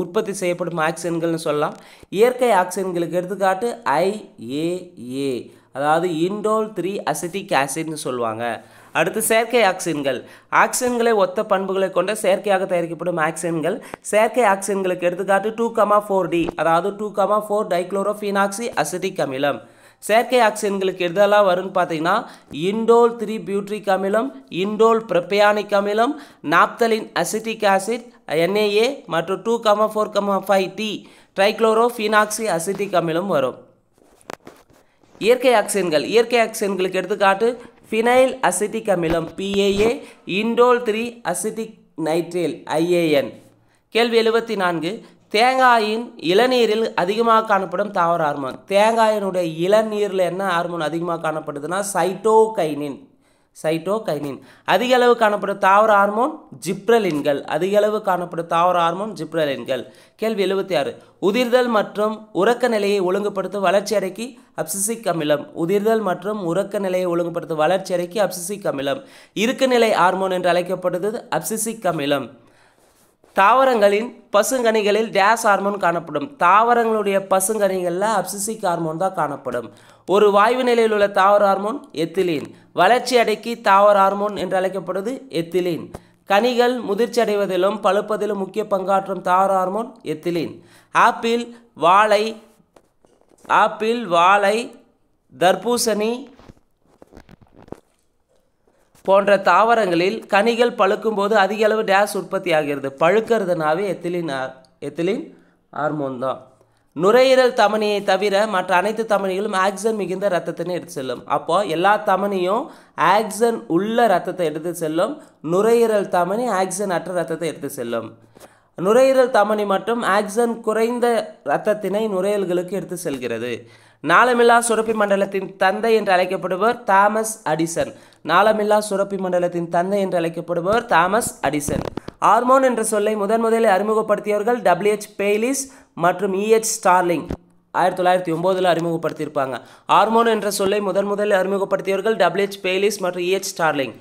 உற்பத்தி செய்யப்படும் ஆக்சின்கள்னு சொல்லலாம். இயற்கை ஆக்சின்களுக்கு எடுத்துக்காட்டு IAA, அதாவது இண்டோல் 3 அசிட்டிக் ஆசிட்னு சொல்லுவாங்க. அடுத்து செயற்கை ஆக்சின்களை ஒத்த பண்புகளை கொண்ட செயற்கையாக தயாரிக்கப்படும் ஆக்சின்கள். செயற்கை ஆக்சின்களுக்கு எடுத்துக்காட்டு 2,4D, அதாவது 2,4 டைக்ளோரோஃபீனாக்சி அசிட்டிக் அமிலம். செயற்கை ஆக்சின்களுக்கு எதெல்லாம் வரும்னு பார்த்தீங்கன்னா இண்டோல் 3 பியூட்ரிக் அமிலம், இண்டோல் ப்ரொபியானிக் அமிலம், நாப்தலின் அசிட்டிக் ஆசிட் NaA மற்றும் 2,4,5T ட்ரைக்ளோரோஃபீனாக்சி அசிட்டிக் அமிலம் வரும். இயற்கை ஆக்சின்களுக்கு எடுத்துக்காட்டு ஃபினைல் அசிட்டிக் அமிலம் PAA, இண்டோல் 3 அசிட்டிக் நைட்ரேல் IAN. கேள்வி 74 தேங்காயின் இளநீரில் அதிகமாக காணப்படும் தாவர ஹார்மோன். தேங்காயினுடைய இளநீரில் என்ன ஹார்மோன் அதிகமாக காணப்படுதுன்னா சைட்டோகைனின். சைட்டோகைனின். அதிக அளவு காணப்படும் தாவர ஹார்மோன் ஜிப்ரலின்கள். அதிக அளவு காணப்படும் தாவர ஹார்மோன் ஜிப்ரலின்கள். கேள்வி 76 உதிர்தல் மற்றும் உறக்க நிலையை ஒழுங்குபடுத்தும் வளர்ச்சி அடைக்கி அப்சிசிக் அமிலம். உதிர்தல் மற்றும் உறக்க நிலையை ஒழுங்குபடுத்தும் வளர்ச்சி அடைக்கி அப்சிசிக் அமிலம். இறுக்குநிலை ஹார்மோன் என்று அழைக்கப்படுவது அப்சிசிக் அமிலம். தாவரங்களின் பசுங்கனிகளில் டேஸ் ஹார்மோன் காணப்படும். தாவரங்களுடைய பசுங்கனிகளில் அப்சிசிக் ஹார்மோன் தான் காணப்படும். ஒரு வாயு நிலையில் உள்ள தாவர ஹார்மோன் எத்திலீன். வளர்ச்சி அடைக்கி தாவர ஹார்மோன் என்று அழைக்கப்படுவது எத்திலீன். கனிகள் முதிர்ச்சி அடைவதிலும் பழுப்பதிலும் முக்கிய பங்காற்றும் தாவர ஹார்மோன் எத்திலீன். ஆப்பிள் வாழை தர்பூசணி போன்ற தாவரங்களில் கனிகள் பழுக்கும் போது அதிக அளவு டேஸ் உற்பத்தி ஆகிறது. பழுக்கிறதுனாவே எத்திலீன் ஹார்மோன் தான். நுரையீரல் தமனியை தவிர மற்ற அனைத்து தமனிகளும் ஆக்சன் மிகுந்த ரத்தத்தினை எடுத்து செல்லும். அப்போ எல்லா தமனியும் ஆக்சன் உள்ள ரத்தத்தை எடுத்து செல்லும். நுரையீரல் தமனி ஆக்சன் அற்ற ரத்தத்தை எடுத்து செல்லும். நுரையீரல் தமனி மற்றும் ஆக்சன் குறைந்த இரத்தத்தினை நுரையீரல்களுக்கு எடுத்து செல்கிறது. நாளமில்லா சுரப்பி மண்டலத்தின் தந்தை என்று அழைக்கப்படுபவர் தாமஸ் அடிசன். நாளமில்லா சுரப்பி மண்டலத்தின் தந்தை என்று அழைக்கப்படுபவர் தாமஸ் அடிசன். ஹார்மோன் என்ற சொல்லை முதலில் அறிமுகப்படுத்தியவர்கள் WH பெய்லிஸ் மற்றும் EH ஸ்டார்லிங் 1909 அறிமுகப்படுத்தியிருப்பாங்க. ஹார்மோன் என்ற சொல்லை முதலில் அறிமுகப்படுத்தியவர்கள் WH பெய்லிஸ் மற்றும் EH ஸ்டார்லிங்.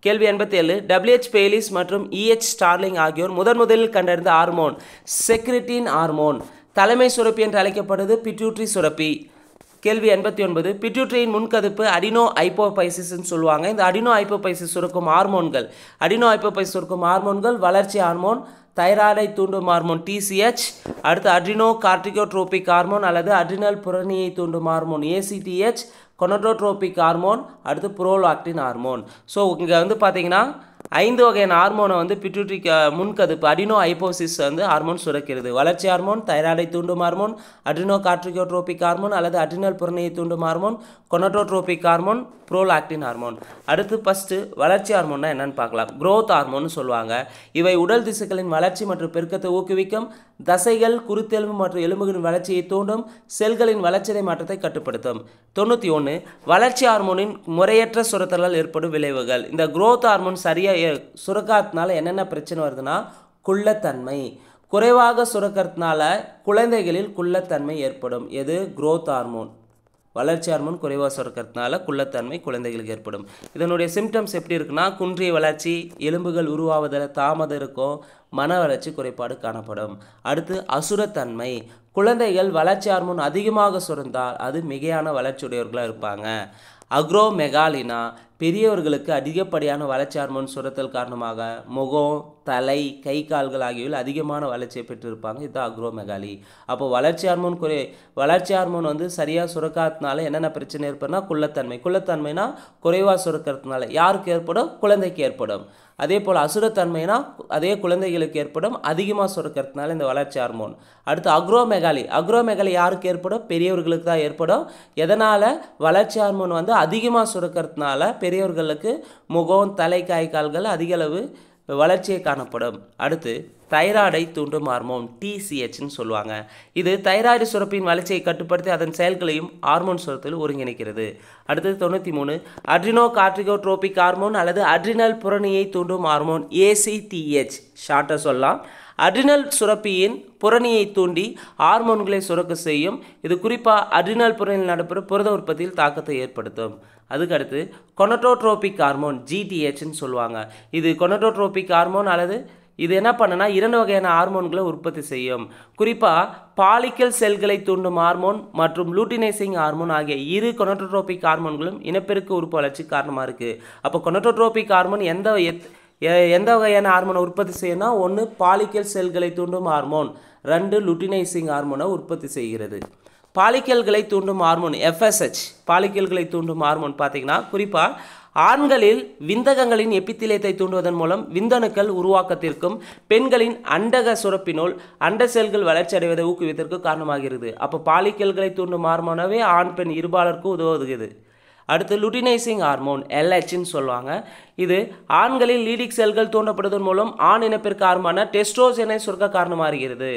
கேள்வி 87 WH பெய்லிஸ் மற்றும் EH ஸ்டார்லிங் ஆகியோர் முதலில் கண்டறிந்த ஹார்மோன் செக்ரிட்டின் ஹார்மோன். தலைமை சுரப்பி என்று அழைக்கப்படுவது பிட்யூட்ரி சுரப்பி. கேள்வி 89 பிட்யூட்ரியின் முன்கதுப்பு அடினோ ஹைப்போபைசிஸ்ன்னு சொல்லுவாங்க. இந்த அடினோ ஹைப்போபைசிஸ் சுரக்கும் ஹார்மோன்கள் வளர்ச்சி ஹார்மோன், தைராய்டை தூண்டும் ஹார்மோன் TCH, அடுத்து அட்ரினோ கார்டிகோட்ரோபிக் ஹார்மோன் அல்லது அட்ரினல் புரணியை தூண்டும் ஹார்மோன் ACTH, கொனோட்ரோபிக் ஹார்மோன், அடுத்து புரோலாக்டின் ஹார்மோன். ஸோ இங்கே வந்து பார்த்தீங்கன்னா 5 வகையான ஹார்மோனை பிட்யூட்ரிக் முன்கதுப்பு அடினோ ஹைப்போசிஸ் ஹார்மோன் சுரக்கிறது. வளர்ச்சி ஹார்மோன், தைராய்டை தூண்டும் ஹார்மோன், அட்ரினோ கார்டிகோட்ரோபிக் ஹார்மோன் அல்லது அட்ரினல் புரணியை தூண்டும் ஹார்மோன், கொனோட்ரோபிக் ஹார்மோன், புரோலாக்டின் ஹார்மோன். அடுத்து ஃபஸ்ட்டு வளர்ச்சி ஹார்மோன்னா என்னன்னு பார்க்கலாம். growth ஹார்மோன் சொல்லுவாங்க. இவை உடல் திசுக்களின் வளர்ச்சி மற்றும் பெருக்கத்தை ஊக்குவிக்கும். தசைகள், குருத்தெலும்பு மற்றும் எலும்புகளின் வளர்ச்சியை தூண்டும். செல்களின் வளர்ச்சிதை மாற்றத்தை கட்டுப்படுத்தும். 91 வளர்ச்சி ஹார்மோனின் முறையற்ற சுரத்தலால் ஏற்படும் விளைவுகள். இந்த growth ஹார்மோன் சரியாக சுரக்காதனால என்னென்ன பிரச்சனை வருதுன்னா குள்ளத்தன்மை. குறைவாக சுரக்கிறதுனால குழந்தைகளில் குள்ளத்தன்மை ஏற்படும். எது? growth hormone. வளர்ச்சி ஹார்மோன் குறைவாக சுரக்கிறதுனால குள்ளத்தன்மை குழந்தைகளுக்கு ஏற்படும். இதனுடைய சிம்டம்ஸ் எப்படி இருக்குன்னா குன்றிய வளர்ச்சி, எலும்புகள் உருவாவதில் தாமதம் இருக்கும், மன வளர்ச்சி குறைபாடு காணப்படும். அடுத்து அசுரத்தன்மை. குழந்தைகள் வளர்ச்சி ஹார்மோன் அதிகமாக சுரந்தால் அது மிகையான வளர்ச்சியுடையவர்களாக இருப்பாங்க. அக்ரோமெகாலினா பெரியவர்களுக்கு அதிகப்படியான வளர்ச்சி ஹார்மோன் சுரத்தல் காரணமாக முகம், தலை, கை, கால்கள் ஆகியவை அதிகமான வளர்ச்சியை பெற்றிருப்பாங்க. இதுதான் அக்ரோமெகாலி. அப்போ வளர்ச்சி ஹார்மோன் சரியாக சுரக்காததுனால என்னென்ன பிரச்சனை ஏற்படும்னா குள்ளத்தன்மைனா குறைவாக சுரக்கிறதுனால யாருக்கு ஏற்படும்? குழந்தைக்கு ஏற்படும். அதே போல் அசுரத்தன்மைனா அதே குழந்தைகளுக்கு ஏற்படும், அதிகமாக சுரக்கிறதுனால இந்த வளர்ச்சி ஹார்மோன். அடுத்து அக்ரோமெகாலி யாருக்கு ஏற்படும்? பெரியவர்களுக்கு தான் ஏற்படும். எதனால்? வளர்ச்சி ஹார்மோன் அதிகமாக சுரக்கிறதுனால பெரியவர்களுக்கு முகம், தலை, கை, கால்கள் அதிகளவு வளர்ச்சியை காணப்படும். அடுத்து தைராய்டை தூண்டும் ஹார்மோன் TCHன்னு சொல்லுவாங்க. இது தைராய்டு சுரப்பின் வளர்ச்சியை கட்டுப்படுத்தி அதன் செயல்களையும் ஹார்மோன் சுரத்தில் ஒருங்கிணைக்கிறது. அடுத்தது 93 அட்ரினோ கார்டிகோட்ரோபிக் ஹார்மோன் அல்லது அட்ரினல் புரணியை தூண்டும் ஹார்மோன் ACTH ஷார்ட்டாக சொல்லலாம். அட்ரினல் சுரப்பியின் புரணியை தூண்டி ஹார்மோன்களை சுரக்க செய்யும். இது குறிப்பாக அட்ரினல் புரணியில் நடைபெறும் புரத உற்பத்தியில் தாக்கத்தை ஏற்படுத்தும். அதுக்கடுத்து கொனோட்ரோபிக் ஹார்மோன் GTHன்னு சொல்லுவாங்க. இது கொனோட்ரோபிக் ஹார்மோன் அல்லது இது என்ன பண்ணுன்னா 2 வகையான ஹார்மோன்களை உற்பத்தி செய்யும். குறிப்பாக பாலிக்கல் செல்களை தூண்டும் ஹார்மோன் மற்றும் லூட்டினைசிங் ஹார்மோன் ஆகிய 2 கொனோட்ரோபிக் ஹார்மோன்களும் இனப்பெருக்க உறுப்பு வளர்ச்சி காரணமாக இருக்குது. அப்போ கொனோட்ரோபிக் ஹார்மோன் எந்த வகையான ஹார்மோனை உற்பத்தி செய்யணும்னா 1 பாலிக்கல் செல்களை தூண்டும் ஹார்மோன், 2 லுட்டினைசிங் ஹார்மோனை உற்பத்தி செய்கிறது. பாலிக்கல்களை தூண்டும் ஹார்மோன் FSH பாலிக்கல்களை தூண்டும் ஹார்மோன் பார்த்தீங்கன்னா குறிப்பாக ஆண்களில் விந்தகங்களின் எபித்திலியத்தை தூண்டுவதன் மூலம் விந்தணுக்கள் உருவாக்கத்திற்கும் பெண்களின் அண்டக சுரப்பினுள் அண்ட செல்கள் வளர்ச்சி அடைவதை ஊக்குவித்தற்கு காரணமாகிறது. அப்போ பாலிக்கல்களை தூண்டும் ஹார்மோனாவே ஆண் பெண் இருபாலருக்கும் உதவுகிறது. அடுத்து லுட்டினைசிங் ஹார்மோன் LHன்னு சொல்லுவாங்க. இது ஆண்களில் லீடிக் செல்கள் தூண்டப்படுவதன் மூலம் ஆண் இனப்பெருக்க ஹார்மோனான டெஸ்டோஸ்டெரோனை சுரக்க காரணமாகிறது.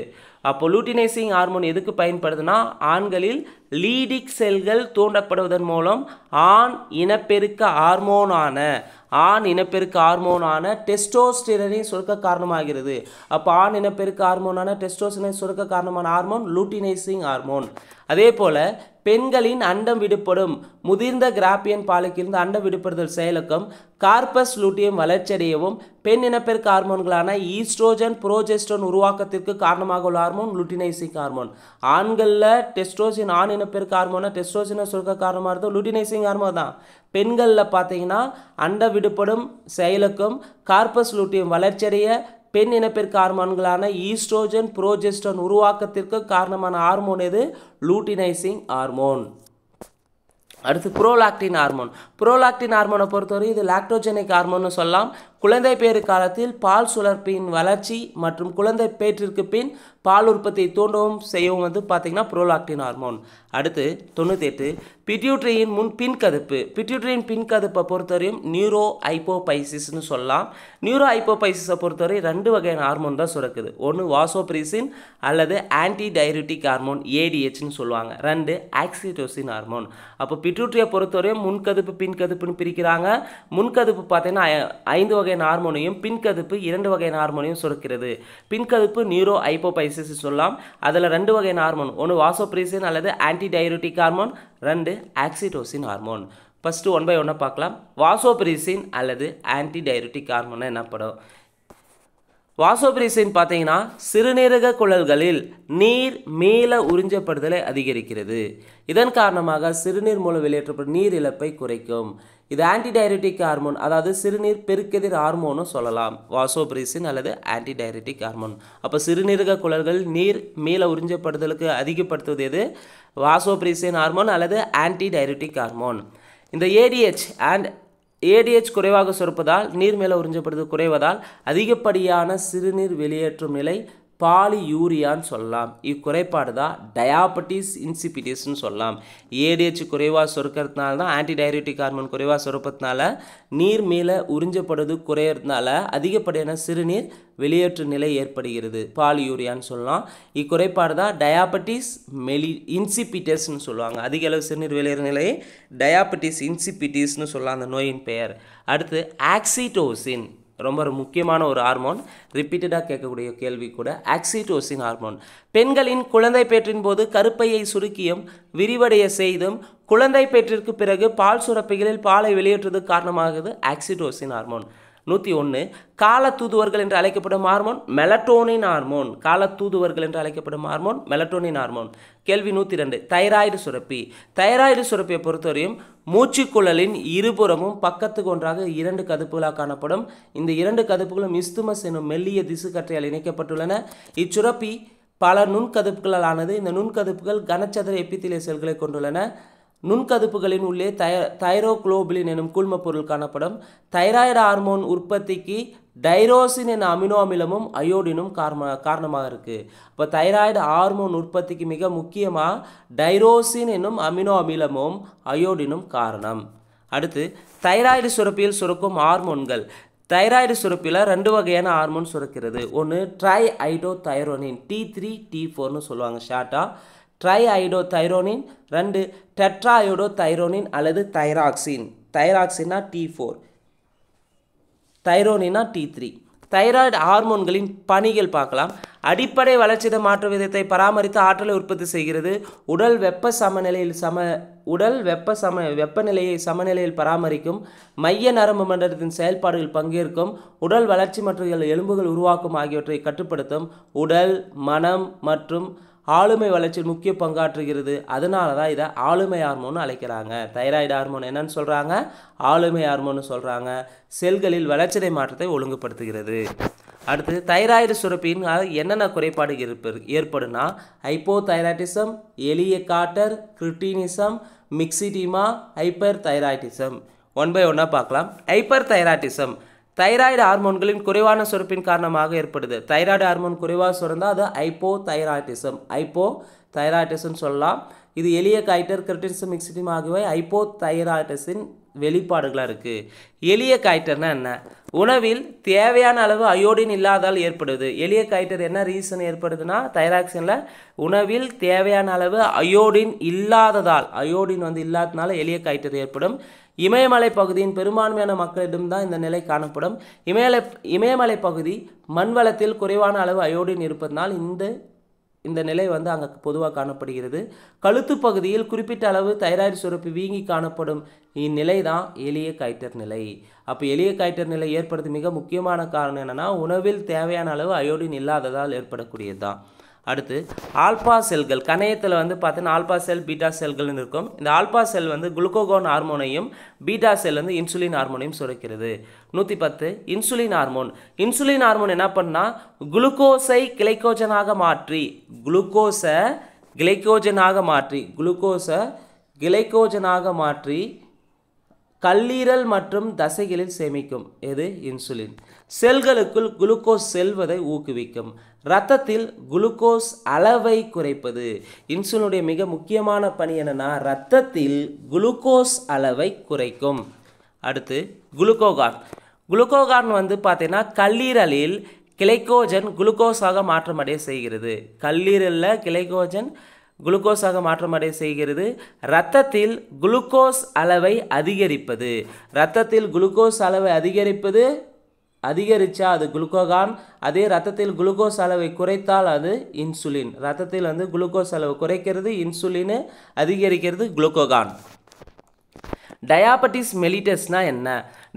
அப்போ லுட்டினைசிங் ஹார்மோன் எதுக்கு பயன்படுதுன்னா ஆண்களில் லீடிக் செல்கள் தூண்டப்படுவதன் மூலம் ஆண் இனப்பெருக்க ஹார்மோனான டெஸ்டோஸ்டெரோனை சுரக்க காரணமாகிறது. அப்போ ஆண் இனப்பெருக்க ஹார்மோனான டெஸ்டோஸ்டெரோனை சுரக்க காரணமான ஹார்மோன் லுட்டினைசிங் ஹார்மோன். அதே போல பெண்களின் அண்டம் விடுபடும் முதிர்ந்த கிராப்பியன் பாலிக்கிலிருந்து அண்டம் விடுபடுதல் செயலுக்கும் கார்பஸ் லூட்டியம் வளர்ச்சியடையவும் பெண் இனப்பெருக்க ஹார்மோன்களான ஈஸ்ட்ரோஜன் புரோஜெஸ்டரோன் உருவாக்கத்திற்கு காரணமாக உள்ள ஹார்மோன் லுட்டினைசிங் ஹார்மோன். ஆண்களில் டெஸ்டோஸ்டிரான் ஆண் இனப்பெருக்க ஹார்மோனை டெஸ்டோஸ்டிரானை சுரக்க காரணமாக லுட்டினைசிங் ஹார்மோன் தான். பெண்களில் பார்த்தீங்கன்னா அண்டம் விடுபடும் செயலுக்கும் கார்பஸ் லூட்டியம் வளர்ச்சியடைய பெண் இனப்பெருக்க ஹார்மோன்களான ஈஸ்ட்ரோஜன் புரோஜெஸ்டரோன் உருவாக்கத்திற்கு காரணமான ஹார்மோன் எது? Luteinizing hormone. அடுத்து புரோலாக்டின் ஹார்மோன். புரோலாக்டின் ஹார்மோனை பொறுத்தவரை இது லாக்டோஜெனிக் ஹார்மோன்னு சொல்லலாம். குழந்தை பேறு காலத்தில் பால் சுரப்பின் வளர்ச்சி மற்றும் குழந்தை பேற்றிற்கு பின் பால் உற்பத்தியை தூண்டவும் செய்யவும் பார்த்தீங்கன்னா புரோலாக்டின் ஹார்மோன். அடுத்து 98 பிட்யூட்டரியின் பின்கதுப்பு. பிட்யூட்டரியின் பின்கதுப்பை பொறுத்தவரையும் நியூரோ ஹைப்போபைசிஸ்னு சொல்லலாம். நியூரோ ஹைப்போபைசிஸை பொறுத்தவரை 2 வகையான ஹார்மோன் தான் சுரக்குது. ஒன்று வாசோப்ரிசின் அல்லது ஆன்டி டையூரிட்டிக் ஹார்மோன் ADHன்னு சொல்லுவாங்க. 2 ஆக்சிடோசின் ஹார்மோன். அப்போ பிட்யூட்டரியை பொறுத்தவரையும் முன்கதுப்பு பின்கதுப்புன்னு பிரிக்கிறாங்க. முன்கதுப்பு பார்த்தீங்கன்னா 5 வகையான ஹார்மோனையும் பின்கதுப்பு 2 வகையான ஹார்மோனையும் சுரக்கிறது. பின்கதுப்பு நியூரோ ஹைப்போபைசிஸ் சொல்லலாம். அதில் 2 வகையான ஹார்மோன், ஒன்று வாசோப்ரிசின் அல்லது anti diuretic hormone, 2 oxytocin hormone. First 1 by 1 பார்க்கலாம். வாசோப்ரிசின் அல்லது ஆன்டி டையூரிட்டிக் ஹார்மோன் என்னப்படும்? வாசோப்ரிசின் பார்த்தீங்கன்னா சிறுநீரக குழல்களில் நீர் மீள உறிஞ்சப்படுதலை அதிகரிக்கிறது. இதன் காரணமாக சிறுநீர் மூலம் வெளியேற்றப்படும் நீர் இழப்பை குறைக்கும். இது ஆன்டி டையூரிட்டிக் ஹார்மோன், அதாவது சிறுநீர் பெருக்கெதிர் ஹார்மோன்னு சொல்லலாம். வாசோப்ரிசின் அல்லது ஆன்டி டையூரிட்டிக் ஹார்மோன். அப்போ சிறுநீரக குழல்கள் நீர் மீள உறிஞ்சப்படுதலுக்கு அதிகப்படுத்துவது எது? வாசோப்ரிசின் ஹார்மோன் அல்லது ஆன்டி டையூரிட்டிக் ஹார்மோன். இந்த ADH குறைவாக சுரப்பதால் நீர் மேலே உறிஞ்சப்படுவது குறைவதால் அதிகப்படியான சிறுநீர் வெளியேற்றும் நிலை பாலியூரியான்னு சொல்லலாம். இக்குறைபாடு தான் டயாபெட்டிஸ் இன்சிபிடிஸ்ன்னு சொல்லலாம். ADH குறைவாக சுரக்கிறதுனால தான் ஆன்டி டையூரிட்டிக் ஹார்மோன் குறைவாக சுரப்பதுனால நீர் மேலே உறிஞ்சப்படுவது குறையிறதுனால அதிகப்படியான சிறுநீர் வெளியேற்று நிலை ஏற்படுகிறது. பாலியூரியான்னு சொல்லலாம். இக்குறைபாடு தான் டயாபெட்டிஸ் இன்சிபிடஸ்ன்னு சொல்லுவாங்க. அதிக அளவு சிறுநீர் வெளியேறும் நிலையை டயாபெட்டிஸ் இன்சிபிடிஸ்ன்னு சொல்லலாம் அந்த நோயின் பெயர். அடுத்து ஆக்சிடோசின், ரொம்ப முக்கியமான ஒரு ஹார்மோன், ரிப்பீட்டடாக கேட்கக்கூடிய கேள்வி கூட. ஆக்சிடோசின் ஹார்மோன் பெண்களின் குழந்தை பேற்றின் போது கருப்பையை சுருக்கியும் விரிவடைய செய்தும் குழந்தை பேற்றிற்கு பிறகு பால் சுரப்பிகளில் பாலை வெளியேற்றுவதற்கு காரணமாகுது ஆக்சிடோசின் ஹார்மோன். 101 காலத்தூதுவர்கள் என்று அழைக்கப்படும் ஹார்மோன் மெலட்டோனின் ஹார்மோன். காலத்தூதுவர்கள் என்று அழைக்கப்படும் ஹார்மோன் மெலட்டோனின் ஹார்மோன். கேள்வி 102 தைராய்டு சுரப்பி. தைராய்டு சுரப்பியை பொறுத்தவரையும் மூச்சுக்குழலின் இருபுறமும் பக்கத்துக்கு ஒன்றாக 2 கதுப்புகளாக காணப்படும். இந்த 2 கதுப்புகளும் இஸ்துமஸ் எனும் மெல்லிய திசுக்கற்றையால் இணைக்கப்பட்டுள்ளன. இச்சுரப்பி பல நுண்கதுப்புகளால் ஆனது. இந்த நுண்கதுப்புகள் கனச்சதுர எபித்திலிய செல்களை கொண்டுள்ளன. நுண்கதுப்புகளின் உள்ளே தைரோகுளோபுலின் எனும் கூழ்ம பொருள் காணப்படும். தைராய்டு ஹார்மோன் உற்பத்திக்கு டைரோசின் எனும் அமினோ அமிலமும் அயோடினும் காரணமாக இருக்குது. இப்போ தைராய்டு ஹார்மோன் உற்பத்திக்கு மிக முக்கியமாக டைரோசின் என்னும் அமினோ அமிலமும் அயோடினும் காரணம். அடுத்து தைராய்டு சுரப்பியில் சுரக்கும் ஹார்மோன்கள். தைராய்டு சுரப்பியில் 2 வகையான ஹார்மோன் சுரக்கிறது. ஒன்று ட்ரைஐடோதைரோனின் T3 T4ன்னு சொல்லுவாங்க ஷார்ட்டாக. ட்ரைஐடோதைரோனின். 2 டெட்ராஐடோதைரோனின் அல்லது தைராக்சின். தைராக்சின்னா T4, தைரோனினா T3. தைராய்டு ஹார்மோன்களின் பணிகள் பார்க்கலாம். அடிப்படை வளர்ச்சிதை மாற்று விதத்தை பராமரித்து ஆற்றலை உற்பத்தி செய்கிறது. வெப்பநிலையை சமநிலையில் பராமரிக்கும். மைய நரம்பு மண்டலத்தின் செயல்பாடுகள் பங்கேற்கும். உடல் வளர்ச்சி மற்றும் எலும்புகள் உருவாக்கும் ஆகியவற்றை கட்டுப்படுத்தும். உடல் மனம் மற்றும் ஆளுமை வளர்ச்சியில் முக்கிய பங்காற்றுகிறது. அதனால தான் இதை ஆளுமை ஹார்மோன் அழைக்கிறாங்க. தைராய்டு ஹார்மோன் என்னன்னு சொல்கிறாங்க? ஆளுமை ஹார்மோன் சொல்கிறாங்க. செல்களில் வளர்ச்சிதை மாற்றத்தை ஒழுங்குபடுத்துகிறது. அடுத்து தைராய்டு சுரப்பின் என்னென்ன குறைபாடு ஏற்படுனா ஹைப்போதைராய்டிசம், எளிய goitre, cretinism, myxoedema, hyperthyroidism. 1 by 1 பார்க்கலாம். ஹைப்பர் தைராய்டிசம் தைராய்டு ஹார்மோன்களின் குறைவான சுரப்பின் காரணமாக ஏற்படுது. தைராய்டு ஹார்மோன் குறைவாக சுரந்தால் அது ஹைப்போதைராய்டிசம் சொல்லலாம். இது எளிய காய்டர், கிரெட்டினிசம், மிக்சிடியம் ஆகியவை ஹைப்போதைராய்டிஸின் வெளிப்பாடுகளாக இருக்குது. எளிய காய்டர்னா என்ன? உணவில் தேவையான அளவு அயோடின் இல்லாதால் ஏற்படுது. எளிய காய்டர் என்ன ரீசன் ஏற்படுதுன்னா, தைராக்சினில் உணவில் தேவையான அளவு அயோடின் இல்லாததால், அயோடின் இல்லாததுனால எளிய காய்டர் ஏற்படும். இமயமலை பகுதியின் பெரும்பான்மையான மக்களிடம் தான் இந்த நிலை காணப்படும். இமயமலை பகுதி மண்வளத்தில் குறைவான அளவு அயோடின் இருப்பதனால் இந்த நிலை அங்கே பொதுவாக காணப்படுகிறது. கழுத்து பகுதியில் குறிப்பிட்ட அளவு தைராய்டு சுரப்பி வீங்கி காணப்படும் இந்நிலை தான் எளிய காய்டர் நிலை. அப்போ எளிய காய்டர் நிலை ஏற்படுறது மிக முக்கியமான காரணம் என்னென்னா, உணவில் தேவையான அளவு அயோடின் இல்லாததால் ஏற்படக்கூடியது தான். அடுத்து ஆல்பா செல்கள். கணையத்தில் பார்த்தீங்கன்னா ஆல்பா செல், பீட்டா செல்கள்னு இருக்கும். இந்த ஆல்பா செல் குளுக்கோகான் ஹார்மோனையும், பீட்டா செல் இன்சுலின் ஹார்மோனையும் சுரக்கிறது. 110 இன்சுலின் ஹார்மோன். இன்சுலின் ஹார்மோன் என்ன பண்ணால் குளுக்கோஸை கிளைக்கோஜனாக மாற்றி கல்லீரல் மற்றும் தசைகளில் சேமிக்கும். எது? இன்சுலின். செல்களுக்குள் குளுக்கோஸ் செல்வதை ஊக்குவிக்கும். இரத்தத்தில் குளுக்கோஸ் அளவை குறைப்பது. இன்சுலினுடைய மிக முக்கியமான பணி என்னன்னா, இரத்தத்தில் குளுக்கோஸ் அளவை குறைக்கும். அடுத்து குளுக்கோகான். குளுக்கோகான் பார்த்தீங்கன்னா கல்லீரலில் கிளைக்கோஜன் குளுக்கோஸாக மாற்றமடைய செய்கிறது. கல்லீரலில் கிளைக்கோஜன் குளுக்கோஸாக மாற்றமடைய செய்கிறது. இரத்தத்தில் குளுக்கோஸ் அளவை அதிகரிப்பது. இரத்தத்தில் குளுக்கோஸ் அளவை அதிகரித்தா அது குளுக்கோகான். அதே இரத்தத்தில் குளுக்கோஸ் அளவை குறைத்தால் அது இன்சுலின். இரத்தத்தில் குளுக்கோஸ் அளவு குறைக்கிறது, இன்சுலின் அதிகரிக்கிறது, குளுக்கோகான். டயாபெட்டிஸ் மெலிட்டஸ்னா என்ன?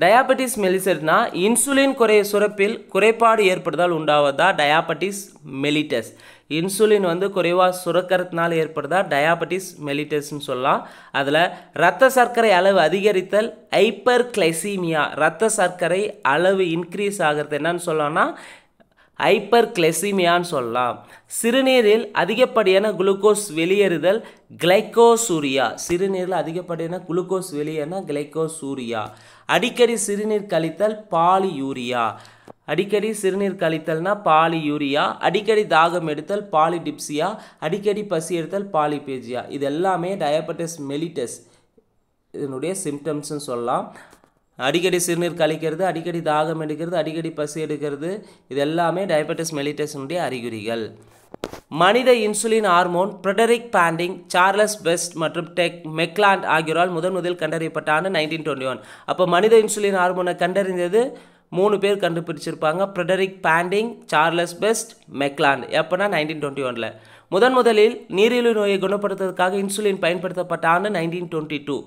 டயாபெட்டிஸ் மெலிட்டஸ்னா இன்சுலின் சுரப்பில் குறைபாடு ஏற்படுவதால் உண்டாவதா டயாபெட்டிஸ் மெலிட்டஸ். இன்சுலின் குறைவாக சுரக்கிறதுனால ஏற்படுதா டயாபெட்டிஸ் மெலிட்டஸ்ன்னு சொல்லலாம். அதில் இரத்த சர்க்கரை அளவு அதிகரித்தல், ஹைப்பர் கிளைசீமியா, இரத்த சர்க்கரை அளவு இன்க்ரீஸ் ஆகிறது என்னன்னு சொல்லலாம்னா ஹைப்பர் கிளைசீமியான்னு சொல்லலாம். சிறுநீரில் அதிகப்படியான குளுக்கோஸ் வெளியேறுதல், கிளைக்கோசூரியா. சிறுநீரில் அதிகப்படியான குளுக்கோஸ் வெளியேறினா கிளைக்கோசூரியா. அடிக்கடி சிறுநீர் கழித்தல், பாலியூரியா. அடிக்கடி சிறுநீர் கழித்தல்னா பாலியூரியா. அடிக்கடி தாகம் எடுத்தல், பாலிடிப்சியா. அடிக்கடி பசி எடுத்தல், பாலிபேஜியா. இது எல்லாமே டயாபெட்டிஸ் மெலிட்டஸ் இதனுடைய சிம்டம்ஸ்ன்னு சொல்லலாம். அடிக்கடி சிறுநீர் கழிக்கிறது, அடிக்கடி தாகம் எடுக்கிறது, அடிக்கடி பசி எடுக்கிறது, இது எல்லாமே டயாபெட்டிஸ் மெலிட்டஸினுடைய அறிகுறிகள். மனித insulin hormone Frederick Banting, Charles best மற்றும் மெக்லாண்ட் ஆகியோரால் முதலில் கண்டறியப்பட்ட ஆண்டு 1921. அப்போ மனித இன்சுலின் ஹார்மோனை கண்டறிந்தது 3 பேர் கண்டுபிடிச்சிருப்பாங்க. Frederick Banting, Charles Best, Macleod. எப்போனா 1921. முதலில் நீரிழிவு நோயை குணப்படுத்துவதற்காக இன்சுலின் பயன்படுத்தப்பட்ட ஆண்டு 1922.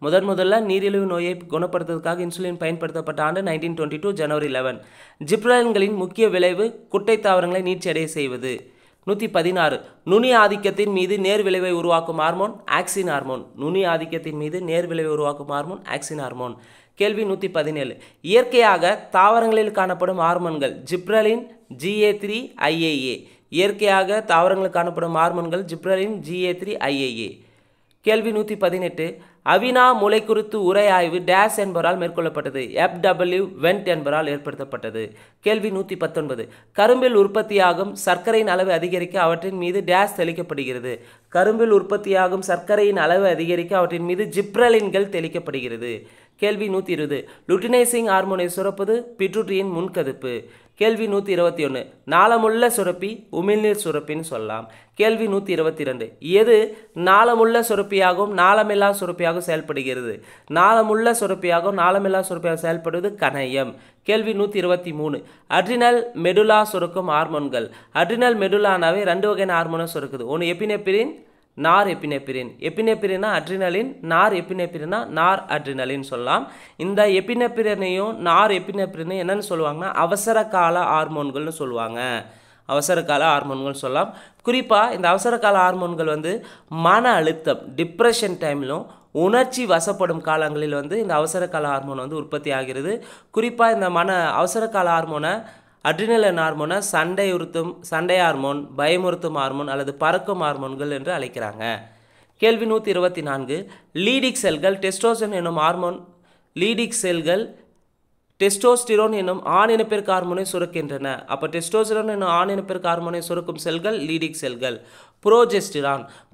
முதல்ல நீரிழிவு நோயை குணப்படுத்துவதற்காக இன்சுலின் பயன்படுத்தப்பட்ட ஆண்டு 1922 ஜனவரி 11. ஜிப்ரலின்களின் முக்கிய விளைவு குட்டை தாவரங்களை நீட்சியடைய செய்வது. 116 நுனி ஆதிக்கத்தின் மீது நேர் விளைவை உருவாக்கும் ஹார்மோன் ஆக்சின் ஹார்மோன். நுனி ஆதிக்கத்தின் மீது நேர் விளைவை உருவாக்கும் ஹார்மோன் ஆக்சின் ஹார்மோன். கேள்வி 117 இயற்கையாக தாவரங்களில் காணப்படும் ஹார்மோன்கள் ஜிப்ரலின், GA3, IAA. இயற்கையாக தாவரங்களில் காணப்படும் ஹார்மோன்கள் ஜிப்ரலின், GA3, IAA. கேள்வி 118 அவினா மூளைக்குருத்து உரை ஆய்வு டேஸ் என்பவரால் மேற்கொள்ளப்பட்டது. FW வென்ட் என்பவரால் ஏற்படுத்தப்பட்டது. கேள்வி 119 கரும்பில் உற்பத்தியாகும் சர்க்கரையின் அளவை அதிகரிக்க அவற்றின் மீது டேஸ் தெளிக்கப்படுகிறது. கரும்பில் உற்பத்தியாகும் சர்க்கரையின் அளவை அதிகரிக்க அவற்றின் மீது ஜிப்ரலின்கள் தெளிக்கப்படுகிறது. கேள்வி 120 லுட்டினைசிங் ஹார்மோனை சுரப்பது பிட்யூட்டரியின் முன்கதிப்பு. கேள்வி 121 நாளமுள்ள சுரப்பி உமிழ்நீர் சுரப்பின்னு சொல்லலாம். கேள்வி 122 எது நாளமுள்ள சுரப்பியாகவும் நாளமில்லா சுரப்பியாகவும் செயல்படுகிறது? நாளமுள்ள சுரப்பியாகவும் நாளமில்லா சுரப்பியாக செயல்படுவது கணையம். கேள்வி 123 அட்ரினல் மெடுலா சுரக்கும் ஹார்மோன்கள். அட்ரினல் மெடுலானாவே 2 வகையான ஹார்மோனை சுரக்குது. ஒன்று எபினெப்ரின், நார் எபினெப்ரின். எபினெப்ரினா அட்ரினலின், நார் எபினெப்ரினா நார் அட்ரினலின் சொல்லலாம். இந்த எபினெப்ரினையும் நார் எபினெப்ரினையும் என்னன்னு சொல்லுவாங்கன்னா அவசர கால ஹார்மோன்கள்னு சொல்லுவாங்க. அவசர கால ஹார்மோன்கள் சொல்லலாம். குறிப்பாக இந்த அவசர கால ஹார்மோன்கள் மன அழுத்தம், டிப்ரெஷன் டைம்லும் உணர்ச்சி வசப்படும் காலங்களில் இந்த அவசர கால ஹார்மோன் உற்பத்தி ஆகிறது. குறிப்பாக இந்த அவசர கால ஹார்மோனை அட்ரினலின் ஹார்மோனை சண்டை ஹார்மோன், பயமுறுத்தும் ஹார்மோன் அல்லது பறக்கும் ஹார்மோன்கள் என்று அழைக்கிறாங்க. கேள்வி 124 லீடிக் செல்கள் டெஸ்டோஸ்டெரோன் எனும் ஹார்மோன் லீடிக் செல்கள் டெஸ்டோஸ்டிரோன் என்னும் ஆண் இனப்பெருக்க ஹார்மோனை சுரக்கின்றன. அப்போ டெஸ்டோஸ்டிரோன் என்னும் ஆண் இனப்பெருக்க ஹார்மோனை சுரக்கும் செல்கள் லீடிங் செல்கள்.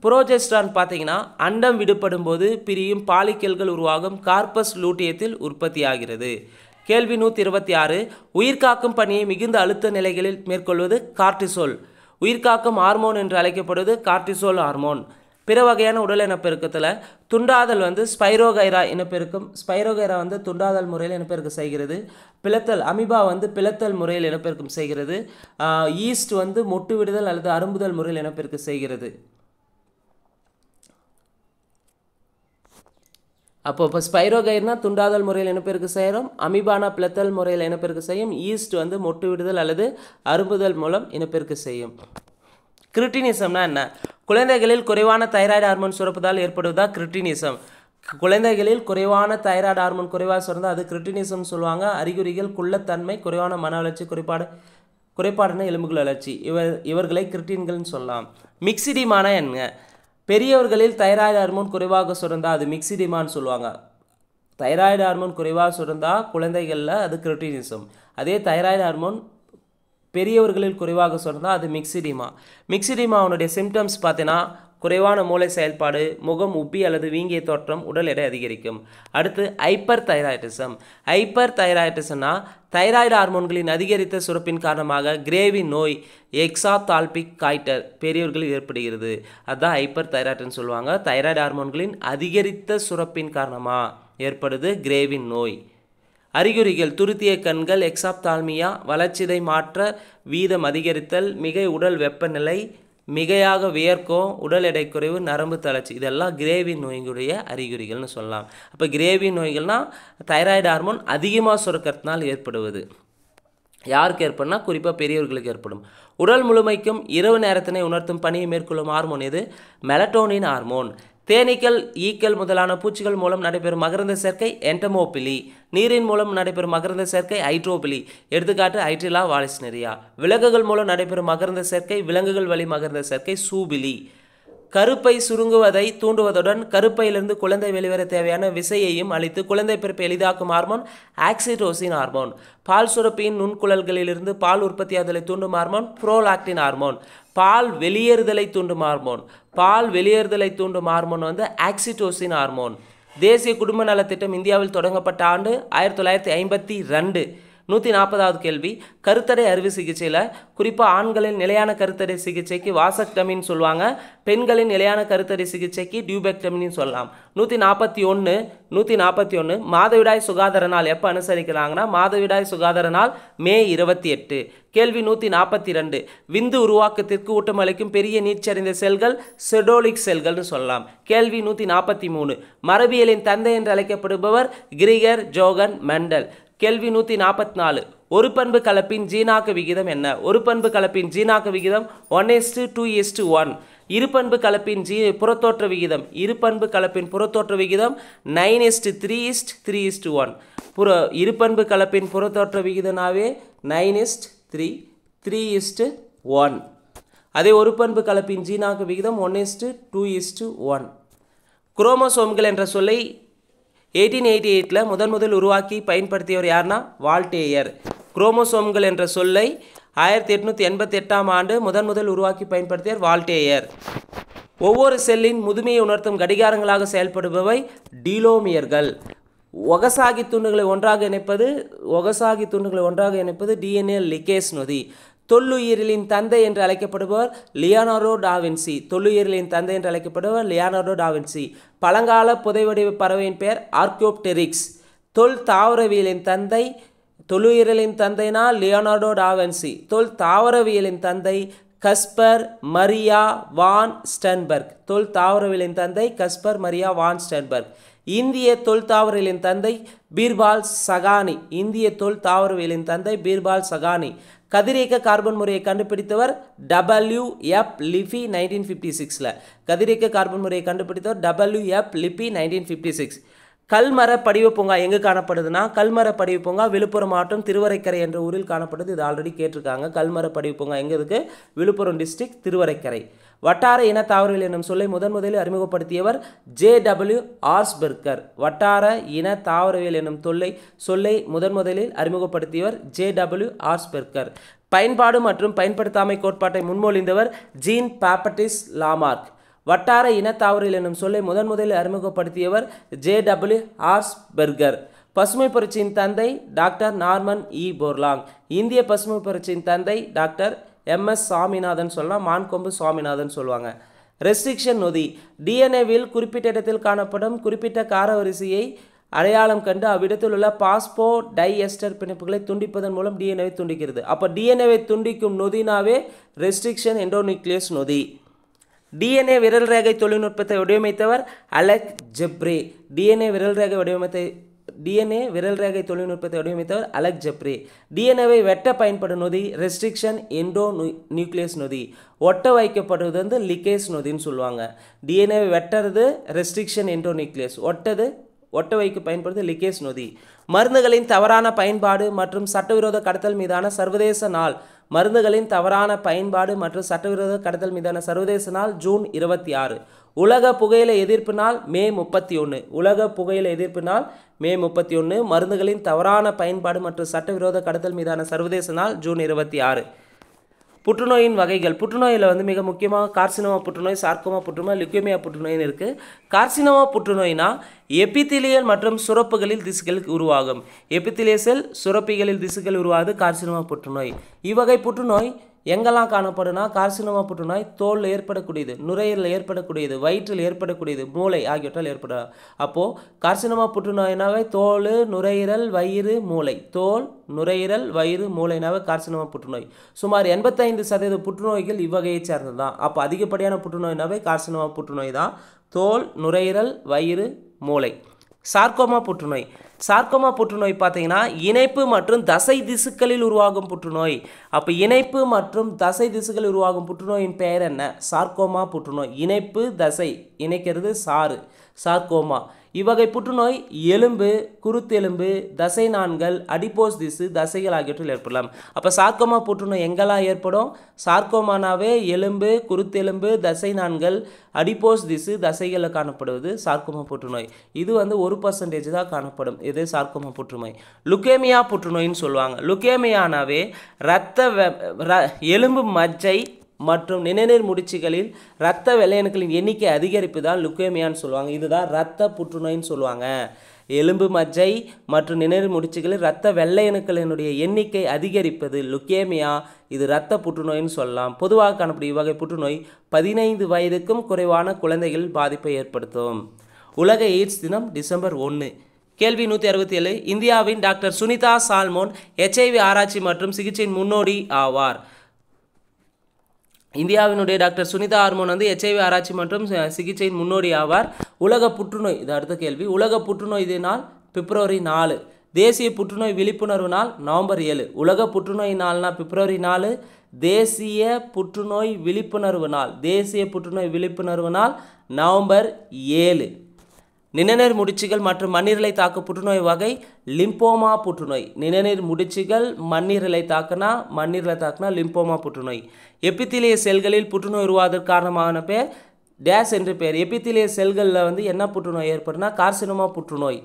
புரோஜெஸ்டிரான் பார்த்தீங்கன்னா அண்டம் விடுபடும் போது பிரியும் பாலிக்கல்கள் உருவாகும் கார்பஸ் லூட்டியத்தில் உற்பத்தி ஆகிறது. கேள்வி 126. உயிர்காக்கும் பணியை மிகுந்த அழுத்த நிலைகளில் மேற்கொள்வது கார்டிசோல். உயிர்காக்கும் ஹார்மோன் என்று அழைக்கப்படுவது கார்டிசோல் ஹார்மோன். பிற வகையான உடல் இனப்பெருக்கத்தில் துண்டாதல் ஸ்பைரோகைரா இனப்பெருக்கம். ஸ்பைரோகைரா துண்டாதல் முறையில் இனப்பெருக்கம் செய்கிறது. பிளத்தல் அமீபா பிளத்தல் முறையில் இனப்பெருக்கம் செய்கிறது. ஈஸ்ட் மொட்டு விடுதல் அல்லது அரும்புதல் முறையில் இனப்பெருக்கம் செய்கிறது. அப்போ ஸ்பைரோகைர்னா துண்டாதல் முறையில் இனப்பெருக்கம் செய்கிறோம். அமீபானா பிளத்தல் முறையில் இனப்பெருக்கம் செய்யும். ஈஸ்ட் மொட்டு விடுதல் அல்லது அரும்புதல் மூலம் இனப்பெருக்கம் செய்யும். கிரிட்டினிசம்னா என்ன? குழந்தைகளில் குறைவான தைராய்டு ஹார்மோன் சுரப்பதால் ஏற்படுவதா கிரிட்டினிசம். குழந்தைகளில் குறைவான தைராய்டு ஹார்மோன் குறைவாக சுரந்தால் அது கிரிட்டினிசம் சொல்லுவாங்க. அறிகுறிகள் குள்ளத்தன்மை, குறைவான மன வளர்ச்சி, குறைபாடான எலும்புகள் வளர்ச்சி, இவர்களை கிரிட்டின்கள்னு சொல்லலாம். மிக்சிடிமானா என்ன? பெரியவர்களில் தைராய்டு ஹார்மோன் குறைவாக சுரந்தால் அது மிக்சிடிமான்னு சொல்லுவாங்க. தைராய்டு ஹார்மோன் குறைவாக சுரந்தால் குழந்தைகளில் அது கிரிட்டினிசம். அதே தைராய்டு ஹார்மோன் பெரியவர்களில் குறைவாக சொன்னால் அது மிக்சிடிமாவுடைய சிம்டம்ஸ் பார்த்தீங்கன்னா குறைவான மூளை செயல்பாடு, முகம் உப்பி அல்லது வீங்கிய தோற்றம், உடல் எடை அதிகரிக்கும். அடுத்து ஹைப்பர் தைராய்டிசம்னா தைராய்டு ஹார்மோன்களின் அதிகரித்த சுரப்பின் காரணமாக கிரேவின் நோய் எக்ஸாப்தால்மிக் காய்டர் பெரியவர்களில் ஏற்படுகிறது. அதுதான் ஹைப்பர் தைராய்டுன்னு சொல்லுவாங்க. தைராய்டு ஹார்மோன்களின் அதிகரித்த சுரப்பின் காரணமாக ஏற்படுது கிரேவின் நோய். அறிகுறிகள் துருத்திய கண்கள், எக்ஸாப்தால்மியா, வளர்ச்சிதை மாற்ற வீதம் அதிகரித்தல், மிகை உடல் வெப்பநிலை, மிகையாக வியர்க்கும், உடல் எடை குறைவு, நரம்பு தளர்ச்சி, இதெல்லாம் கிரேவின் நோய்களுடைய அறிகுறிகள்னு சொல்லலாம். அப்போ கிரேவின் நோய்கள்னால் தைராய்டு ஹார்மோன் அதிகமாக சுரக்கிறதுனால் ஏற்படுவது. யாருக்கு ஏற்படும்னா குறிப்பாக பெரியவர்களுக்கு ஏற்படும். உடல் முழுமைக்கும் இரவு நேரத்தினை உணர்த்தும் பணியை மேற்கொள்ளும் ஹார்மோன் இது மெலட்டோனின் ஹார்மோன். தேனீக்கள், ஈக்கள் முதலான பூச்சிகள் மூலம் நடைபெறும் மகரந்த சேர்க்கை என்டமோபிலி. நீரின் மூலம் நடைபெறும் மகரந்த சேர்க்கை ஹைட்ரோபிலி. எடுத்துக்காட்டு ஹைட்ரிலா வாலிஸ்னரியா. விலங்குகள் மூலம் நடைபெறும் மகரந்த சேர்க்கை, விலங்குகள் வழி மகரந்த சேர்க்கை சூபிலி. கருப்பை சுருங்குவதை தூண்டுவதுடன் கருப்பையிலிருந்து குழந்தை வெளிவர தேவையான விசையையும் அளித்து குழந்தை பிறப்பை எளிதாக்கும் ஹார்மோன் ஆக்சிடோசின் ஹார்மோன். பால் சுரப்பியின் நுண்குழல்களிலிருந்து பால் உற்பத்தியாதலை தூண்டும் ஹார்மோன் புரோலாக்டின் ஹார்மோன். பால் வெளியேறுதலை தூண்டும் ஹார்மோன் ஆக்சிடோசின் ஹார்மோன். தேசிய குடும்ப நலத்திட்டம் இந்தியாவில் தொடங்கப்பட்ட ஆண்டு 1952. 140வது கேள்வி. கருத்தடை அறுவை சிகிச்சையில் குறிப்பாக ஆண்களின் நிலையான கருத்தடை சிகிச்சைக்கு வாசக்டமின்னு சொல்லுவாங்க. பெண்களின் நிலையான கருத்தடை சிகிச்சைக்கு டியூபெக்டமின்னு சொல்லலாம். 141 மாதவிடாய் சுகாதார நாள் எப்போ அனுசரிக்கிறாங்கன்னா மாதவிடாய் சுகாதார நாள் மே 28. கேள்வி 142. விந்து உருவாக்கத்திற்கு ஊட்டமளிக்கும் பெரிய நீச்சரிந்த செல்கள் செடோலிக் செல்கள்னு சொல்லலாம். கேள்வி 143. மரபியலின் தந்தை என்று அழைக்கப்படுபவர் கிரிகர் ஜோகன் மெண்டல். கேள்வி 144. ஒரு பண்பு கலப்பின் ஜீனாக்க விகிதம் என்ன? ஒரு பண்பு கலப்பின் ஜீனாக்க விகிதம் 1:2:1. இருபண்பு கலப்பின் புறத்தோற்ற விகிதம் 9:3:1. இருபண்பு கலப்பின் புறத்தோற்ற விகிதனாவே 9:3:1. அதே ஒரு பண்பு கலப்பின் ஜீனாக்க விகிதம் 1:2:1. குரோமோசோம்கள் என்ற சொல்லை 1888 முதல் உருவாக்கி பயன்படுத்தியவர் யாருன்னா வால்டேயர். குரோமோசோம்கள் என்ற சொல்லை 1888ஆம் ஆண்டு முதல் உருவாக்கி பயன்படுத்தியவர் வால்டேயர். ஒவ்வொரு செல்லின் முதுமையை உணர்த்தும் கடிகாரங்களாக செயல்படுபவை டீலோமியர்கள். ஒகசாகி துண்டுகளை ஒன்றாக இணைப்பது டிஎன்ஏ லிகேஸ் நொதி. தொல்லுயிரிலின் தந்தை என்று அழைக்கப்படுபவர் லியோனார்டோ டாவின்சி. பழங்கால புதைவடிவ பறவையின் பெயர் ஆர்க்கியோப்டெரிக்ஸ். தொல்லுயிரிலின் தந்தைனா லியோனார்டோ டாவின்சி. தாவரவியலின் தந்தை கஸ்பர் மரியா வான் ஸ்டென்பர்க். இந்திய தொல்தாவரவியலின் தந்தை பீர்பால் சகானி. கதிரியக்க கார்பன் முறையை கண்டுபிடித்தவர் WF லிபி 1956. கதிரியக்க கார்பன் முறையை கண்டுபிடித்தவர் WF லிபி 1956. கல்மர படிவு பூங்கா எங்கே காணப்படுதுன்னா கல்மர படிவு பூங்கா விழுப்புரம் மாவட்டம் திருவரைக்கரை என்ற ஊரில் காணப்படுது. இது ஆல்ரெடி கேட்டிருக்காங்க. கல்மர படிவு பூங்கா எங்கே இருக்குது? விழுப்புரம் டிஸ்ட்ரிக்ட் திருவரைக்கரை. வட்டார இன தாவரவியல் என்னும் சொல்லை முதலில் அறிமுகப்படுத்தியவர் ஜே.டபிள்யூ. ஆர்ஸ்பெர்கர். வட்டார இன தாவரவியல் என்னும் சொல்லை முதலில் அறிமுகப்படுத்தியவர் ஜே.டபிள்யூ. ஆர்ஸ்பெர்கர். பயன்பாடு மற்றும் பயன்படுத்தாமை கோட்பாட்டை முன்மொழிந்தவர் ஜீன் பாப்பட்டிஸ் லாமார்க். வட்டார இன தாவரவியல் என்னும் சொல்லை முதலில் அறிமுகப்படுத்தியவர் ஜே.டபிள்யூ. ஆர்ஸ்பெர்கர். பசுமை புரட்சியின் தந்தை டாக்டர் நார்மன் இ. போர்லாங். இந்திய பசுமை புரட்சியின் தந்தை டாக்டர் எம்.எஸ். சாமிநாதன் சொல்லலாம், மான்கொம்பு சாமிநாதன் சொல்லுவாங்க. ரெஸ்ட்ரிக்ஷன் நொதி டிஎன்ஏவில் குறிப்பிட்ட இடத்தில் காணப்படும் குறிப்பிட்ட காரவரிசையை அடையாளம் கண்டு அவ்விடத்தில் உள்ள பாஸ்போ டை எஸ்டர் பிணைப்புகளை துண்டிப்பதன் மூலம் டிஎன்ஏவை துண்டிக்கிறது. அப்போ டிஎன்ஏவை துண்டிக்கும் நொதினாவே ரெஸ்ட்ரிக்ஷன் எண்டோநியூக்ளியஸ் நொதி. டிஎன்ஏ விரல் ரேகை தொழில்நுட்பத்தை வடிவமைத்தவர் அலெக் ஜெப்ரே. டிஎன்ஏ விரல் ரேகை தொழில்நுட்பத்தை வடிவமைத்தவர் அலெக் ஜெப்ரே. டிஎன்ஏவை வெட்ட பயன்படும் நொதி ரெஸ்ட்ரிக்ஷன் எண்டோநியூக்ளியஸ் நொதி. ஒட்ட வைக்கப்படுவது வந்து லிகேஸ் நொதின்னு சொல்லுவாங்க. டிஎன்ஏவை வெட்டுறது ரெஸ்ட்ரிக்ஷன் எண்டோநியூக்ளியஸ், ஒட்ட வைக்க பயன்படுது லிகேஸ் நொதி. மருந்துகளின் தவறான பயன்பாடு மற்றும் சட்டவிரோத கடத்தல் மீதான சர்வதேச நாள். மருந்துகளின் தவறான பயன்பாடு மற்றும் சட்டவிரோத கடத்தல் மீதான சர்வதேச நாள் ஜூன் 26. உலக புகையிலை எதிர்ப்பு நாள் மே 31. உலக புகையிலை எதிர்ப்பு நாள் மே 31. மருந்துகளின் தவறான பயன்பாடு மற்றும் சட்டவிரோத கடத்தல் மீதான சர்வதேச நாள் ஜூன் 26. புற்றுநோயின் வகைகள். புற்றுநோயில் வந்து மிக முக்கியமாக கார்சினோமா புற்றுநோய், சார்கோமா புற்றுநோய், லுக்கேமியா புற்றுநோயின்னு இருக்குது. கார்சினோமா புற்றுநோய்னா எபித்திலியல் மற்றும் சுரப்புகளில் திசுக்கள் உருவாகும். எபித்திலிய செல் சுரப்பிகளில் திசுக்கள் உருவாகுது கார்சினோமா புற்றுநோய். இவ்வகை புற்றுநோய் எங்கெல்லாம் காணப்படுனா கார்சினோமா புற்றுநோய் தோலில் ஏற்படக்கூடியது, நுரையீரலில் ஏற்படக்கூடியது, வயிற்றில் ஏற்படக்கூடியது, மூளை ஆகியவற்றால் ஏற்படும். அப்போது கார்சினோமா புற்றுநோயினாவே தோல், நுரையீரல், வயிறு, மூளை. தோல், நுரையீரல், வயிறு, மூளைனாவே கார்சினோமா புற்றுநோய். சுமார் 85% புற்றுநோய்கள் இவ்வகையை சேர்ந்தது தான். அப்போ அதிகப்படியான புற்றுநோய்னாவே கார்சினோமா புற்றுநோய் தான். தோல், நுரையீரல், வயிறு, மூளை. சார்கோமா புற்றுநோய். சார்கோமா புற்றுநோய் பார்த்தீங்கன்னா இணைப்பு மற்றும் தசை திசுக்களில் உருவாகும் புற்றுநோய். அப்போ இணைப்பு மற்றும் தசை திசுக்களில் உருவாகும் புற்றுநோயின் பெயர் என்ன? சார்கோமா புற்றுநோய். இணைப்பு, தசை இணைக்கிறது சார்கோமா. இவ்வகை புற்றுநோய் எலும்பு, குருத்தெலும்பு, தசை நாண்கள், அடிப்போஸ் திசு, தசைகள் ஆகியவற்றில் ஏற்படலாம். அப்போ சார்கோமா புற்றுநோய் எங்கெல்லாம் ஏற்படும்? சார்கோமானாவே எலும்பு, குருத்தெலும்பு, தசை நாண்கள், அடிப்போஸ் திசு, தசைகளில் காணப்படுவது சார்கோமா புற்றுநோய். இது வந்து 1% தான் காணப்படும். இது சார்கோமா புற்றுநோய். லுக்கேமியா புற்றுநோயின்னு சொல்லுவாங்க. லுக்கேமியானாவே எலும்பு மஜ்ஜை மற்றும் நிணநீர் முடிச்சுகளில் இரத்த வெள்ளையணுக்களின் எண்ணிக்கை அதிகரிப்பு தான் லுக்கேமியான்னு சொல்லுவாங்க. இதுதான் இரத்த புற்றுநோயின்னு சொல்லுவாங்க. எலும்பு மஜ்ஜை மற்றும் நிணநீர் முடிச்சுகளில் இரத்த வெள்ளையணுக்களினுடைய எண்ணிக்கை அதிகரிப்பது லுக்கேமியா. இது இரத்த புற்றுநோயின்னு சொல்லலாம். பொதுவாக காணப்படும் இவ்வகை புற்றுநோய் 15 வயதுக்கும் குறைவான குழந்தைகளில் பாதிப்பை ஏற்படுத்தும். உலக எய்ட்ஸ் தினம் டிசம்பர் 1. கேள்வி 167. இந்தியாவின் டாக்டர் சுனிதா சால்மோன் HIV ஆராய்ச்சி மற்றும் சிகிச்சையின் முன்னோடி ஆவார். இந்தியாவினுடைய டாக்டர் சுனிதா ஹார்மோன் வந்து HIV ஆராய்ச்சி மற்றும் சிகிச்சையின் முன்னோடி ஆவார். உலக புற்றுநோய், இது அடுத்த கேள்வி. உலக புற்றுநோய் நாள் பிப்ரவரி 4. தேசிய புற்றுநோய் விழிப்புணர்வு நாள் நவம்பர் 7. உலக புற்றுநோய் நாள்னா பிப்ரவரி 4. தேசிய புற்றுநோய் விழிப்புணர்வு நாள் நவம்பர் 7. நிணநீர் முடிச்சுகள் மற்றும் மண்ணீரலை தாக்கும் புற்றுநோய் வகை லிம்போமா புற்றுநோய். நிணநீர் முடிச்சுகள் மண்ணீரலை தாக்குனா லிம்போமா புற்றுநோய். எபித்திலிய செல்களில் புற்றுநோய் உருவாவதற்கு காரணமான பேர் டேஸ் என்று பேர். எபித்திலிய செல்களில் வந்து என்ன புற்றுநோய் ஏற்படுனா கார்சினோமா புற்றுநோய்.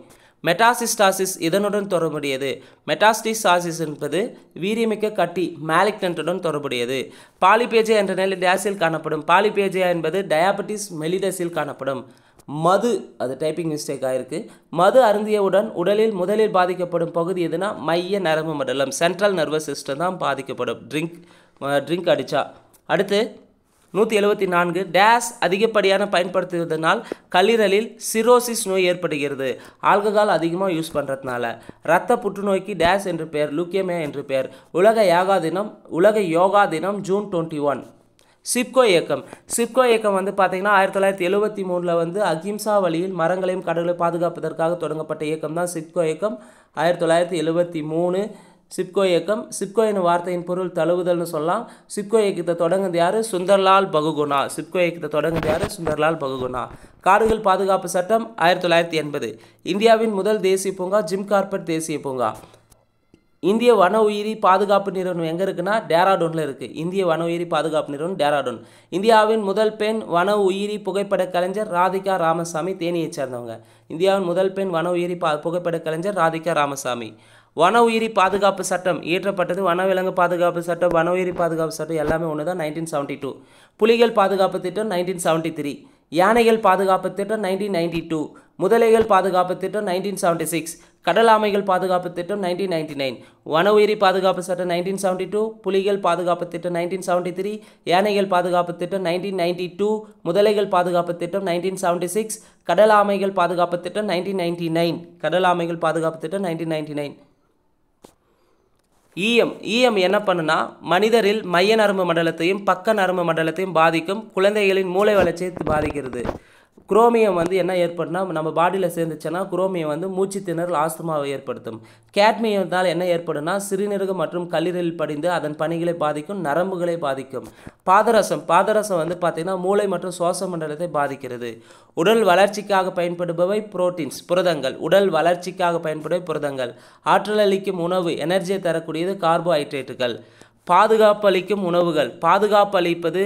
மெட்டாசிஸ்டாசிஸ் இதனுடன் தொடர்புடையது. மெட்டாஸ்டிசாசிஸ் என்பது வீரியமிக்க கட்டி மேலிக்னன்ட்டுடன் தொடர்புடையது. பாலிபேஜியா என்ற நிலை டேஸில் காணப்படும். பாலிபேஜியா என்பது டயாபெட்டிஸ் மெலிடஸில் காணப்படும். மது, அது டைப்பிங் மிஸ்டேக் ஆகிருக்கு. மது அருந்தியவுடன் உடலில் முதலில் பாதிக்கப்படும் பகுதி எதுனா மைய நரம்பு மண்டலம், சென்ட்ரல் நர்வஸ் சிஸ்டம் தான் பாதிக்கப்படும் ட்ரிங்க் அடித்தா. அடுத்து 174. டேஸ் அதிகப்படியான பயன்படுத்துவதனால் கல்லீரலில் சிரோசிஸ் நோய் ஏற்படுகிறது. ஆல்கஹால் அதிகமாக யூஸ் பண்ணுறதுனால. இரத்த புற்றுநோய்க்கு டேஸ் என்று பெயர் லுக்கேமியா என்று பெயர். உலக யோகா தினம் ஜூன் 21. சிப்கோ இயக்கம் வந்து பார்த்தீங்கன்னா 1973 வந்து அகிம்சா வழியில் மரங்களையும் கடல்களையும் பாதுகாப்பதற்காக தொடங்கப்பட்ட இயக்கம் தான் சிப்கோ இயக்கம். 1973 சிப்கோ இயக்கம். சிப்கோ எனும் வார்த்தையின் பொருள் தழுவுதல்னு சொல்லலாம். சிப்கோ இயக்கத்தை தொடங்குது யார்? சுந்தர்லால் பகுகுணா. சிப்கோ இயக்கத்தை தொடங்குது யார்? சுந்தர்லால் பகுகுணா. காடுகள் பாதுகாப்பு சட்டம் 1980. இந்தியாவின் முதல் தேசிய பூங்கா ஜிம் கார்பெட் தேசிய பூங்கா. இந்திய வன உயிரி பாதுகாப்பு நிறுவனம் எங்கே இருக்குன்னா டேராடூனில் இருக்குது. இந்திய வன உயிரி பாதுகாப்பு நிறுவனம் டேராடூன். இந்தியாவின் முதல் பெண் வன உயிரி புகைப்பட கலைஞர் ராதிகா ராமசாமி, தேனியை சேர்ந்தவங்க. இந்தியாவின் முதல் பெண் வன உயிரி புகைப்பட கலைஞர் ராதிகா ராமசாமி. வன உயிரி பாதுகாப்பு சட்டம் இயற்றப்பட்டது வனவிலங்கு பாதுகாப்பு சட்டம், வன உயிரி பாதுகாப்பு சட்டம் எல்லாமே ஒன்று தான், 1972. புலிகள் பாதுகாப்பு திட்டம் 1973. யானைகள் பாதுகாப்பு திட்டம் 1992. முதலைகள் பாதுகாப்பு திட்டம் 1976. கடல் ஆமைகள் பாதுகாப்பு திட்டம் 1999. வன உயிரி பாதுகாப்பு சட்டம் 1972. புலிகள் பாதுகாப்பு திட்டம் 1973. யானைகள் பாதுகாப்பு திட்டம் 1992. முதலைகள் பாதுகாப்பு திட்டம் 1976. கடல் ஆமைகள் பாதுகாப்பு திட்டம் 1999. கடல் ஆமைகள் பாதுகாப்பு திட்டம் 1999. ஈயம் என்ன பண்ணுனா மனிதரில் மைய நரம்பு மண்டலத்தையும் பக்க நரம்பு மண்டலத்தையும் பாதிக்கும், குழந்தைகளின் மூளை வளர்ச்சியை பாதிக்கிறது. குரோமியம் என்ன ஏற்படுனா நம்ம பாடியில் சேர்ந்துச்சுன்னா குரோமியம் மூச்சு திணறல் ஆஸ்துமாவை ஏற்படுத்தும். கேட்மியத்தால் என்ன ஏற்படுனா சிறுநீரகம் மற்றும் கல்லீரலில் படிந்து அதன் பணிகளை பாதிக்கும், நரம்புகளை பாதிக்கும். பாதரசம் பார்த்தீங்கன்னா மூளை மற்றும் சுவாச மண்டலத்தை பாதிக்கிறது. உடல் வளர்ச்சிக்காக பயன்படுபவை புரோட்டீன்ஸ், புரதங்கள். உடல் வளர்ச்சிக்காக பயன்படுபவை புரதங்கள். ஆற்றல் அளிக்கும் உணவு, எனர்ஜியை தரக்கூடியது கார்போஹைட்ரேட்டுகள். பாதுகாப்பு அளிக்கும் உணவுகள், பாதுகாப்பு அளிப்பது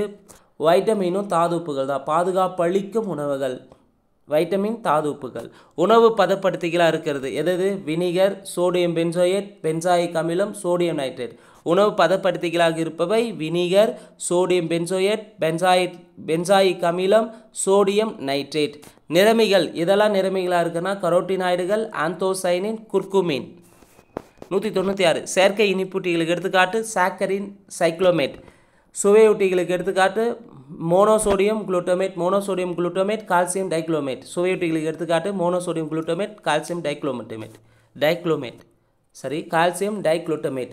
வைட்டமினும் தாதுப்புகள் தான். பாதுகாப்பளிக்கும் உணவுகள் வைட்டமின் தாதுப்புகள். உணவு பதப்படுத்திகளாக இருக்கிறது எது? வினிகர், சோடியம் பென்சோயேட், பென்சாயிக் அமிலம், சோடியம் நைட்ரேட். உணவு பதப்படுத்திகளாக இருப்பவை வினிகர், சோடியம் பென்சோயேட், பென்சாயிக் அமிலம், சோடியம் நைட்ரேட். நிறமிகள் இதெல்லாம் நிறமிகளாக இருக்குன்னா கரோட்டினாய்டுகள், ஆந்தோசைனின், குர்குமின். 196. செயற்கை இனிப்பூட்டிகளுக்கு எடுத்துக்காட்டு சாக்கரின், சைக்ளோமேட். சுவையூட்டிகளுக்கு எடுத்துக்காட்டு மோனோசோடியம் குளுட்டமேட், கால்சியம் டைக்ளோமேட். சுவையூட்டிகளுக்கு எடுத்துக்காட்டு மோனோசோடியம் குளுட்டமேட், கால்சியம் டைக்ளோமேட். சரி, கால்சியம் டைக்ளூட்டமேட்.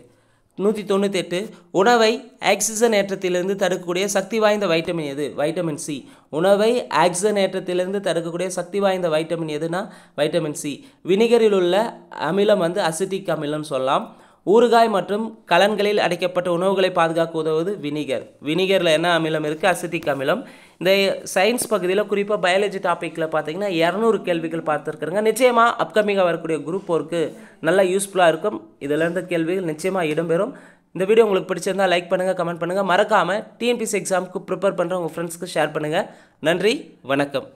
198. உணவை ஆக்சிஜன் ஏற்றத்திலிருந்து தடுக்கக்கூடிய சக்தி வாய்ந்த வைட்டமின் எது? Vitamin C. உணவை ஆக்சிஜன் ஏற்றத்திலிருந்து தடுக்கக்கூடிய சக்தி வாய்ந்த வைட்டமின் எதுனா வைட்டமின் சி. வினிகரில் உள்ள அமிலம் அசிட்டிக் அமிலம் சொல்லலாம். ஊறுகாய் மற்றும் கலன்களில் அடைக்கப்பட்ட உணவுகளை பாதுகாக்க உதவுவது வினிகர். வினிகரில் என்ன அமிலம் இருக்குது? அசிட்டிக் அமிலம். இந்த சயின்ஸ் பகுதியில் குறிப்பாக பயாலஜி டாப்பிக்கில் பார்த்தீங்கன்னா 200 கேள்விகள் பார்த்துருக்குறேங்க. நிச்சயமாக அப்கமிங்காக வரக்கூடிய குரூப் 4க்கு நல்லா யூஸ்ஃபுல்லாக இருக்கும். இதிலேருந்து கேள்விகள் நிச்சயமாக இடம்பெறும். இந்த வீடியோ உங்களுக்கு பிடிச்சிருந்தால் லைக் பண்ணுங்கள், கமெண்ட் பண்ணுங்கள். மறக்காமல் டிஎன்பிஎஸ்சி எக்ஸாமுக்கு ப்ரிப்பேர் பண்ணுற உங்கள் ஃப்ரெண்ட்ஸ்க்கு ஷேர் பண்ணுங்கள். நன்றி, வணக்கம்.